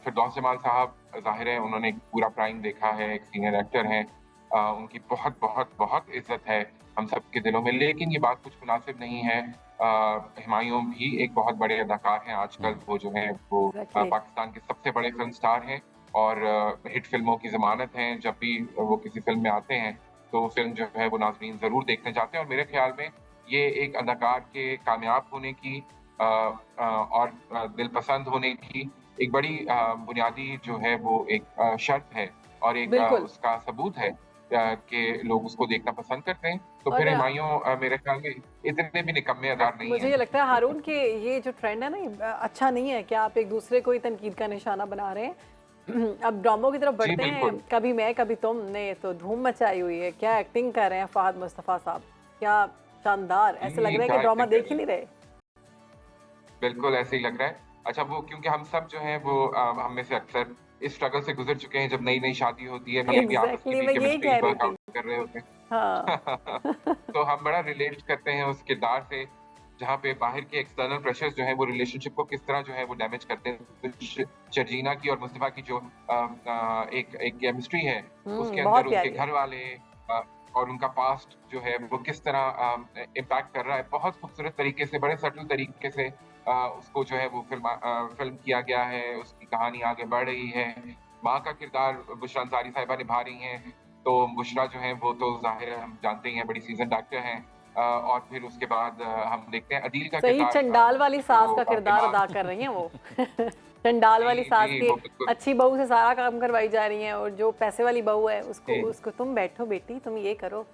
S15: फिरदौस जमाल साहब ज़ाहिर है उन्होंने एक पूरा प्राइम देखा है, एक सीनियर एक्टर हैं, उनकी बहुत बहुत बहुत इज्जत है हम सब के दिलों में, लेकिन ये बात कुछ मुनासिब नहीं है। हुमायूं भी एक बहुत बड़े अदाकार हैं, आजकल वो जो है वो पाकिस्तान के सबसे बड़े फिल्म स्टार हैं और हिट फिल्मों की ज़मानत हैं। जब भी वो किसी फिल्म में आते हैं तो वो फिल्म जो है वो नाज़रीन ज़रूर देखने जाते हैं और मेरे ख्याल में ये एक अदाकार के कामयाब होने की और दिल पसंद होने की एक बड़ी बुनियादी जो है वो एक शर्त है और एक उसका सबूत है कि लोग उसको देखना पसंद करते हैं। तो फिर हुमायूं मेरे ख्याल में इतने भी निकम्मे अदार नहीं
S1: मुझे ये लगता है हारून कि ये जो ट्रेंड है ना, ये अच्छा नहीं है कि आप एक दूसरे को ही तनकीद का निशाना बना रहे हैं। अब ड्रामों की तरफ बढ़ते हैं, कभी मैं कभी तुम ने तो धूम मचाई हुई है। क्या एक्टिंग कर रहे हैं फहद मुस्तफ़ा साहब, क्या शानदार, ऐसे लग रहा है कि ड्रामा देख ही नहीं रहे।
S15: बिल्कुल ऐसे ही लग रहा है। अच्छा, वो क्योंकि हम सब जो है वो हम में से अक्सर इस स्ट्रगल से गुजर चुके हैं, जब नई नई शादी होती है, कर रहे होते हैं तो हम बड़ा रिलेट करते हैं उस किरदार से, जहाँ पे बाहर के एक्सटर्नल प्रेशर्स जो है वो रिलेशनशिप को किस तरह जो है वो डैमेज करते हैं। तो शर्जीना की और मुस्तफा की जो एक केमिस्ट्री है उसके अंदर उसके घर वाले और उनका पास्ट जो है वो किस तरह इम्पैक्ट कर रहा है, बहुत खूबसूरत तरीके से, बड़े सटल तरीके से उसको जो है वो फिल्म किया गया है। उसकी कहानी आगे बढ़ रही है। माँ का किरदार बुशरा अंसारी साहिबा निभा रही हैं, तो बुशरा जो है वो तो जाहिर है हम जानते ही हैं बड़ी सीजन डॉक्टर हैं। और फिर उसके बाद हम देखते हैं अदील का
S1: सही चंडाल वाली सास का किरदार अदा कर रही हैं वो चंडाल वाली सास की अच्छी बहू से सारा काम करवाई जा रही हैं, और जो पैसे वाली बहू है उसको तुम बैठो बेटी, तुम ये करो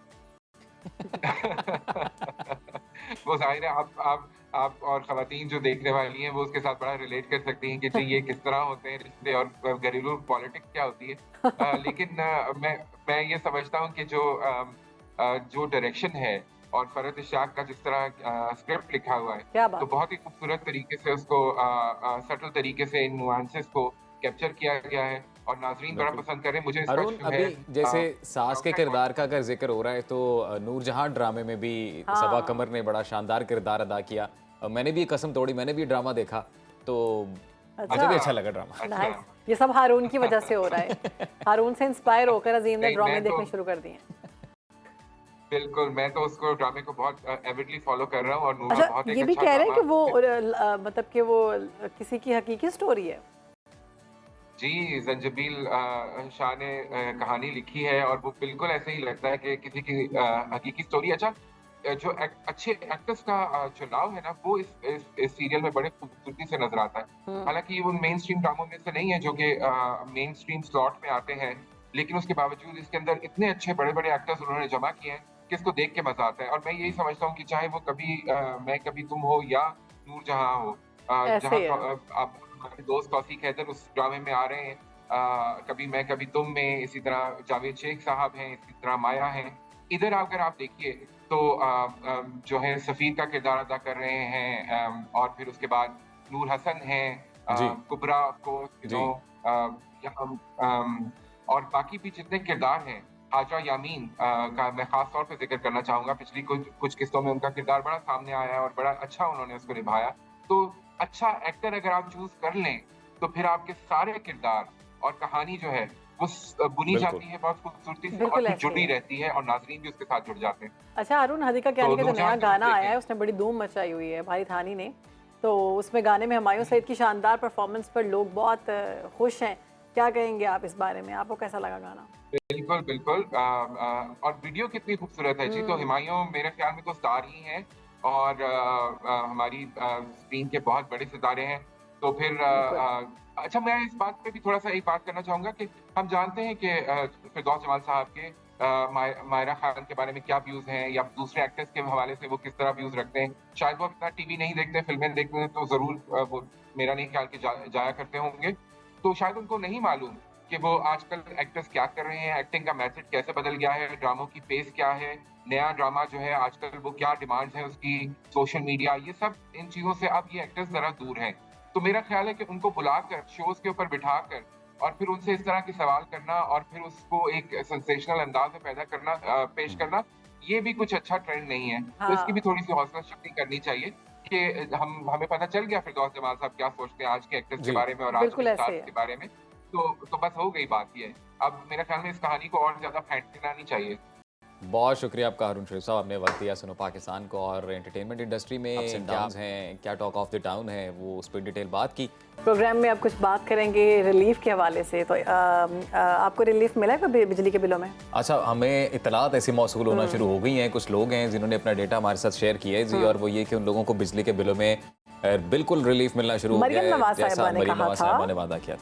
S15: वो जाहिर है आप और खवातीन जो देखने वाली हैं वो उसके साथ बड़ा रिलेट कर सकती हैं कि जी ये किस तरह होते हैं रिश्ते और घरेलू पॉलिटिक्स क्या होती है। लेकिन मैं ये समझता हूँ कि जो डायरेक्शन है और फरहत इशाक का जिस तरह स्क्रिप्ट लिखा हुआ है, तो बहुत ही खूबसूरत तरीके से उसको सटल तरीके से इन नुआंसेस को कैप्चर किया गया है और नाजरीन बड़ा पसंद कर रहे हैं। मुझे
S2: अरुण, अभी जैसे सास के किरदार का अगर जिक्र हो रहा है तो नूरजहां ड्रामे में भी सबा कमर ने बड़ा शानदार किरदार अदा किया। मैंने भी कसम तोड़ी, मैंने भी ड्रामा देखा, तो मुझे भी अच्छा लगा ड्रामा।
S1: ये सब हारून की वजह से हो रहा है। हारून से इंस्पायर होकर अजीम ने ड्रामे देखने शुरू कर दिए।
S15: बिल्कुल, मैं तो उसको ड्रामे को बहुत एविडली फॉलो कर रहा हूँ और नूरा बहुत
S1: ये भी कह रहे हैं कि वो मतलब कि वो किसी की हकीकी स्टोरी है।
S15: जी, जंजबील शाह ने कहानी लिखी है और वो बिल्कुल ऐसे ही लगता है कि किसी की हकीकी स्टोरी। अच्छा, जो अच्छे एक्टर्स का चुनाव है ना वो इस सीरियल में बड़े खूबसूरती से नजर आता है। हालांकि वो मेन स्ट्रीम ड्रामों में से नहीं है जो कि मेन स्ट्रीम स्लॉट में आते हैं, लेकिन उसके बावजूद इसके अंदर इतने अच्छे बड़े बड़े एक्टर्स उन्होंने जमा किए हैं कि इसको देख के मजा आता है। और मैं यही समझता हूँ कि चाहे वो कभी मैं कभी तुम हो या नूरजहां हो, जहाँ आप हमारे दोस्त तौसीक हैदर उस ड्रामे में आ रहे हैं, कभी मैं कभी तुम में, इसी तरह जावेद शेख साहब हैं, इसी तरह माया हैं। इधर अगर आप देखिए तो जो है सफीर का किरदार अदा कर रहे हैं और फिर उसके बाद नूर हसन हैं, कुबरा को और बाकी भी जितने किरदार हैं, हाजा यामीन का मैं खास तौर पे जिक्र करना चाहूँगा। पिछली कुछ किस्तों में उनका किरदार बड़ा सामने आया है और बड़ा अच्छा उन्होंने उसको निभाया। तो अच्छा एक्टर अगर आप चूज़ कर लें, तो फिर आपके सारे किरदार और कहानी जो है वो बुनी जाती है बहुत खूबसूरती से और फिर जुड़ी रहती है और नाज़रीन भी उसके साथ जुड़ जाते हैं।
S1: अच्छा अरुण, हदीका कियानी का जो नया गाना आया है उसने बड़ी धूम मचाई हुई है, भारी थानी ने। तो उसमें गाने में हुमायूं सईद की शानदार परफॉर्मेंस पर लोग बहुत खुश हैं। क्या कहेंगे आप इस बारे में, आपको कैसा लगा गाना?
S15: बिल्कुल बिल्कुल। और वीडियो कितनी खूबसूरत है जी। तो हुमायूं मेरे ख्याल में तो स्टार ही हैं और हमारी स्क्रीन के बहुत बड़े सितारे हैं। तो फिर अच्छा, मैं इस बात पे भी थोड़ा सा एक बात करना चाहूँगा कि हम जानते हैं कि फिरदौस जमाल साहब के मायरा खान के बारे में क्या व्यूज़ हैं या दूसरे एक्टर्स के हवाले से वो किस तरह व्यूज़ रखते हैं। शायद वो इतना टीवी नहीं देखते, फिल्में देखते हैं, तो ज़रूर वो मेरा नहीं ख्याल कि जाया करते होंगे। तो शायद उनको नहीं मालूम कि वो आजकल एक्टर्स क्या कर रहे हैं, एक्टिंग का मैसेज कैसे बदल गया है, ड्रामों की पेस क्या है, नया ड्रामा जो है आजकल वो क्या डिमांड्स है उसकी, सोशल मीडिया, ये सब इन चीज़ों से अब ये एक्टर्स ज़रा दूर हैं। तो मेरा ख्याल है कि उनको बुलाकर शोज़ के ऊपर बिठाकर और फिर उनसे इस तरह के सवाल करना और फिर उसको एक सेंसेशनल अंदाज में पैदा करना, पेश करना, ये भी कुछ अच्छा ट्रेंड नहीं है। तो इसकी भी थोड़ी सी हौसला शक्ति करनी चाहिए कि हमें पता चल गया फिरदौस जमाल साहब क्या सोचते हैं आज के एक्टर्स के बारे में और आज के स्टार्स के बारे में। तो बस हो गई बात ये। अब मेरे ख्याल में इस कहानी को और ज्यादा फैंटना नहीं चाहिए।
S2: बहुत शुक्रिया आपका हारून शरीफ साहब, आपने वक्त दिया सुनो पाकिस्तान को और एंटरटेनमेंट इंडस्ट्री में अप्स एंड डाउन्स हैं, क्या टॉक ऑफ द टाउन है, वो उस पर डिटेल बात की।
S1: प्रोग्राम में अब कुछ बात करेंगे रिलीफ के हवाले से। तो आपको रिलीफ मिला है बिजली के बिलों में?
S2: अच्छा, हमें इतलात ऐसी मौसूल होना शुरू हो गई हैं। कुछ लोग हैं जिन्होंने अपना डेटा हमारे साथ शेयर किया है जी, और वो ये कि उन लोगों को बिजली के बिलों में बिल्कुल रिलीफ मिलना शुरू हो गया है।
S1: मरियम नवाज साहिबा ने कहा था,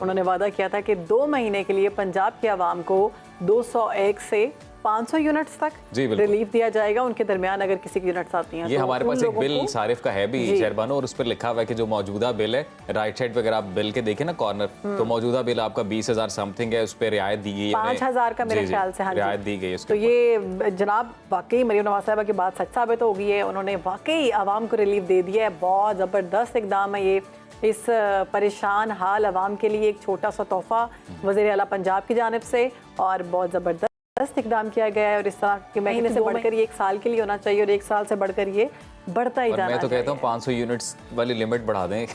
S1: उन्होंने वादा किया था कि 2 महीने के लिए पंजाब की आवाम को 201 से 500 यूनिट्स तक रिलीफ दिया जाएगा। उनके दरमियान अगर किसी की यूनिट्स आती हैं
S2: ये
S1: तो
S2: हमारे पास एक बिल सारिफ का है भी शहरबानो, और उस पर लिखा हुआ है कि जो मौजूदा बिल है, राइट साइड पे अगर आप बिल के देखें ना कॉर्नर, तो मौजूदा बिल आपका 20,000 समथिंग है, उस पर रियायत दी गई है,
S1: 5,000 का मेरे ख्याल से
S2: रियायत दी गई है।
S1: तो ये जनाब वाकई मरियम नवाज साहिबा की बात सच साबित हो गई है। उन्होंने वाकई आवाम को रिलीफ दे दिया है। बहुत ज़बरदस्त इकदाम है ये। इस परेशान हाल आवाम के लिए एक छोटा सा तोहफा वज़ीर आला पंजाब की जानिब से, और बहुत ज़बरदस्त इकदाम किया गया है। और इस तरह के महीने से बढ़कर ये 1 साल के लिए होना चाहिए और 1 साल से बढ़कर ये बढ़ता ही जाना चाहिए।
S2: मैं तो कहता हूँ 500 यूनिट्स वाली लिमिट बढ़ा दें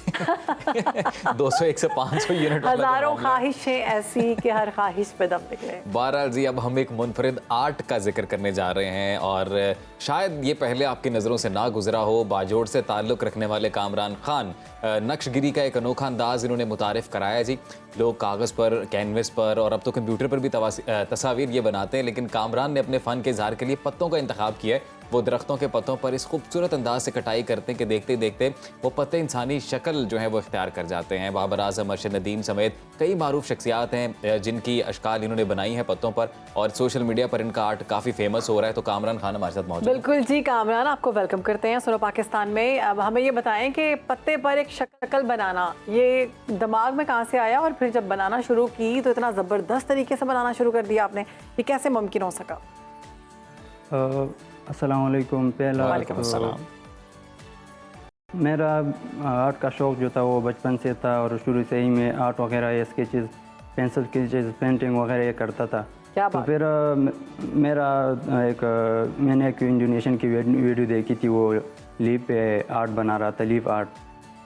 S2: 201 से 500 यूनिट।
S1: हजारों ख्वाहिशें ऐसी कि हर ख्वाहिश पे दम निकले।
S2: बहरहाल जी, अब हम एक मुनफरिद आर्ट का जिक्र करने जा रहे हैं, और शायद ये पहले आपकी नज़रों से ना गुजरा हो। बाजोड़ से ताल्लुक़ रखने वाले कामरान खान नक्शगिरी का एक अनोखा अंदाज इन्होंने मुतारिफ कराया जी। लोग कागज़ पर, कैनवस पर और अब तो कंप्यूटर पर भी तस्वीर ये बनाते हैं, लेकिन कामरान ने अपने फ़न के इज़हार के लिए पत्तों का इंतखाब किया है। वो दरख्तों के पत्तों पर इस खूबसूरत अंदाज से कटाई करते हैं कि देखते देखते वो पत्ते इंसानी शक्ल जो है वो इख्तियार कर जाते हैं। बाबर आजम, अरशद नदीम समेत कई मारूफ शख्सियात हैं जिनकी अशकाल इन्होंने बनाई है पत्तों पर, और सोशल मीडिया पर इनका आर्ट काफ़ी फेमस हो रहा है। तो कामरान खान हमारे साथ मौजूद।
S1: बिल्कुल जी, कामरान आपको वेलकम करते हैं सुनो पाकिस्तान में। अब हमें ये बताएं कि पत्ते पर एक शक्ल बनाना ये दिमाग में कहाँ से आया, और फिर जब बनाना शुरू की तो इतना ज़बरदस्त तरीके से बनाना शुरू कर दिया आपने, ये कैसे मुमकिन हो सका?
S16: अस्सलाम वालेकुम। पहला मेरा आर्ट का शौक़ जो था वो बचपन से था, और शुरू से ही मैं आर्ट वगैरह, स्केचेस, पेंसिल स्केचेस, पेंटिंग वगैरह करता था। तो फिर मैंने एक इंडोनेशियन की वीडियो देखी थी, वो लीफ पे आर्ट बना रहा था, लीफ आर्ट।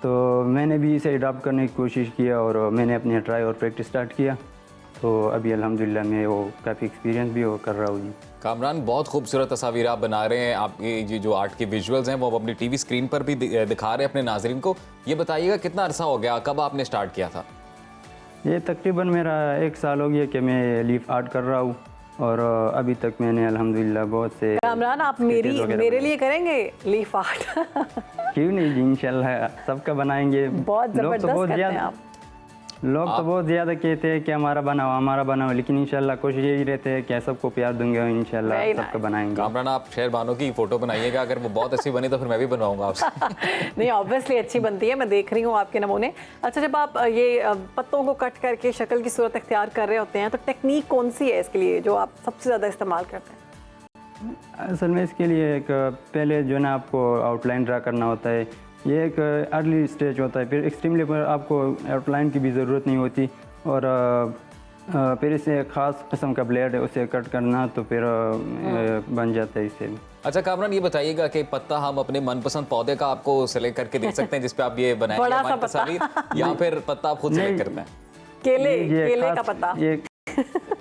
S16: तो मैंने भी इसे अडॉप्ट करने की कोशिश किया और मैंने अपने ट्राई और प्रैक्टिस स्टार्ट किया। तो अभी अल्हम्दुलिल्लाह मैं वो काफ़ी एक्सपीरियंस भी कर रहा हूँ जी।
S2: कामरान, बहुत खूबसूरत तस्वीर आप बना रहे हैं। आपकी ये जो आर्ट की विजुअल्स हैं वो अपनी टीवी स्क्रीन पर भी दिखा रहे हैं अपने नाज़रीन को। ये बताइएगा कितना अरसा हो गया, कब आपने स्टार्ट किया था?
S16: ये तकरीबन मेरा 1 साल हो गया कि मैं लीफ आर्ट कर रहा हूँ, और अभी तक मैंने अल्हम्दुलिल्लाह बहुत से।
S1: कामरान, आप मेरे लिए करेंगे लीफ आर्ट?
S16: क्यों नहीं जी, इंशाल्लाह सबका बनाएंगे।
S1: बहुत ज़बरदस्त करते हैं आप।
S16: लोग तो बहुत ज़्यादा कहते हैं कि हमारा बनाओ, लेकिन इंशाल्लाह कोशिश यही रहते हैं कि सबको प्यार दूंगे, इंशाल्लाह सबका बनाएंगे।
S2: कामरान, आप शहरबानो की फ़ोटो बनाइएगा, अगर वो बहुत अच्छी बनी तो फिर मैं भी बनवाऊंगा आपसे।
S1: नहीं, ऑब्वियसली अच्छी बनती है, मैं देख रही हूँ आपके नमूने। अच्छा, जब आप ये पत्तों को कट करके शक्ल की सूरत इख्तियार कर रहे होते हैं, तो टेक्निक कौन सी है इसके लिए जो आप सबसे ज़्यादा इस्तेमाल करते हैं?
S16: असल में इसके लिए एक पहले जो ना आपको आउटलाइन ड्रा करना होता है, ये एक अर्ली स्टेज होता है। फिर एक्सट्रीम लेवल पर आपको आउटलाइन की भी ज़रूरत नहीं होती, और फिर इसे ख़ास किस्म का ब्लेड है उसे कट करना तो फिर बन जाता है इससे।
S2: अच्छा कामरान ये बताइएगा कि पत्ता हम अपने मनपसंद पौधे का आपको सिलेक्ट करके दे सकते हैं जिसपे आप ये बनाएंगे
S1: बड़ा सा
S2: हमारी
S1: पत्ता।
S2: तस्वीर, या फिर पत्ता आप खुद सिलेक्ट करते हैं?
S1: केले का पत्ता।
S16: ये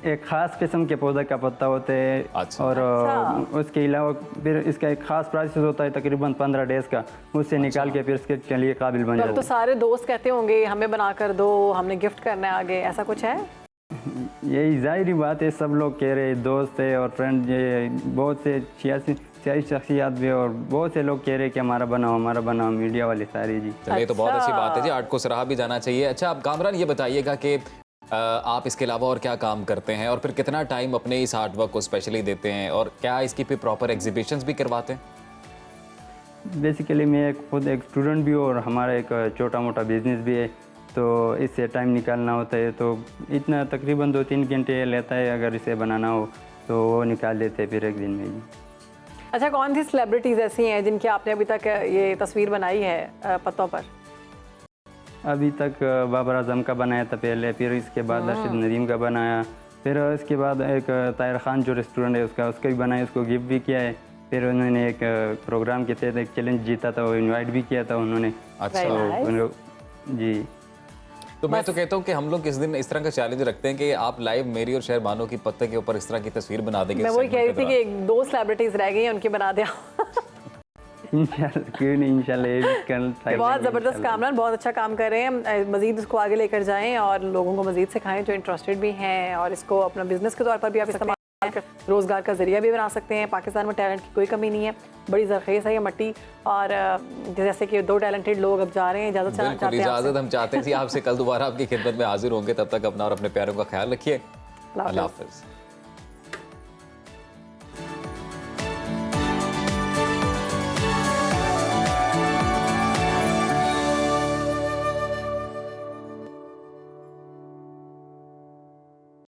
S16: एक ख़ास किस्म के पौधे का पत्ता होता है।
S2: अच्छा।
S16: और उसके अलावा फिर इसका एक ख़ास प्रोसेस होता है तकरीबन 15 डेज़ का, उससे निकाल के फिर इसके लिए काबिल बन
S1: तो
S16: जाता
S1: अब तो सारे दोस्त कहते होंगे हमें बना कर दो, हमने गिफ्ट करना है आगे, ऐसा कुछ है?
S16: यही ज़ाहिरी बात है, सब लोग कह रहे, दोस्त है और फ्रेंड, ये बहुत से सियासी शख्सियात भी और बहुत से लोग कह रहे कि हमारा बनाओ, मीडिया वाले सारे जी।
S2: चलिए तो बहुत अच्छी बात है जी, आर्ट को सराहा भी जाना चाहिए। अच्छा आप कामरान ये बताइएगा कि आप इसके अलावा और क्या काम करते हैं और फिर कितना टाइम अपने इस आर्ट वर्क को स्पेशली देते हैं और क्या इसकी फिर प्रॉपर एग्जीबिशंस भी करवाते हैं?
S16: बेसिकली मैं खुद एक स्टूडेंट भी हूँ और हमारा एक छोटा मोटा बिजनेस भी है, तो इससे टाइम निकालना होता है, तो इतना तकरीबन 2-3 घंटे लेता है अगर इसे बनाना हो तो वो निकाल देते हैं फिर एक दिन में ही।
S1: अच्छा कौन सी सेलिब्रिटीज़ ऐसी हैं जिनकी आपने अभी तक ये तस्वीर बनाई है पत्तों पर?
S16: अभी तक बाबर आजम का बनाया था पहले, फिर इसके बाद अर्शद नदीम का बनाया, फिर इसके बाद एक ताहिर खान जो रेस्टोरेंट है उसका भी बनाया, उसको गिफ्ट भी किया है। फिर उन्होंने एक प्रोग्राम के तहत एक चैलेंज जीता था, वो इनवाइट भी किया था उन्होंने।
S2: अच्छा
S16: जी।
S2: तो मैं तो कहता हूँ कि हम लोग इस दिन इस तरह का चैलेंज रखते हैं कि आप लाइव मेरी और शहर बानो की पत्ते के ऊपर इस तरह की तस्वीर बना देंगे।
S1: मैं वही कह रही थी कि 2 सेलिब्रिटीज़ रह गई हैं, उनकी बना दिया।
S16: इंशाल्लाह, क्यों नहीं, इंशाल्लाह ये भी कल
S1: बहुत ज़बरदस्त कामरान, बहुत अच्छा काम कर रहे हैं, मज़ीद इसको आगे लेकर जाएं और लोगों को मज़ीद सिखाएं जो इंटरेस्टेड भी हैं, और इसको अपना बिजनेस के तौर पर भी आप इस्तेमाल कर रोज़गार का ज़रिया भी बना सकते हैं। पाकिस्तान में टैलेंट की कोई कमी नहीं है, बड़ी ज़रख़ीज़ है ये मट्टी, और जैसे कि 2 टैलेंटेड लोग अब जा रहे हैं, इजाज़त
S2: हम चाहते हैं आपसे कल दोबारा आपकी खिदमत में हाजिर होंगे। तब तक अपना और अपने प्यारों का ख्याल रखिए। अल्लाह हाफ़िज़।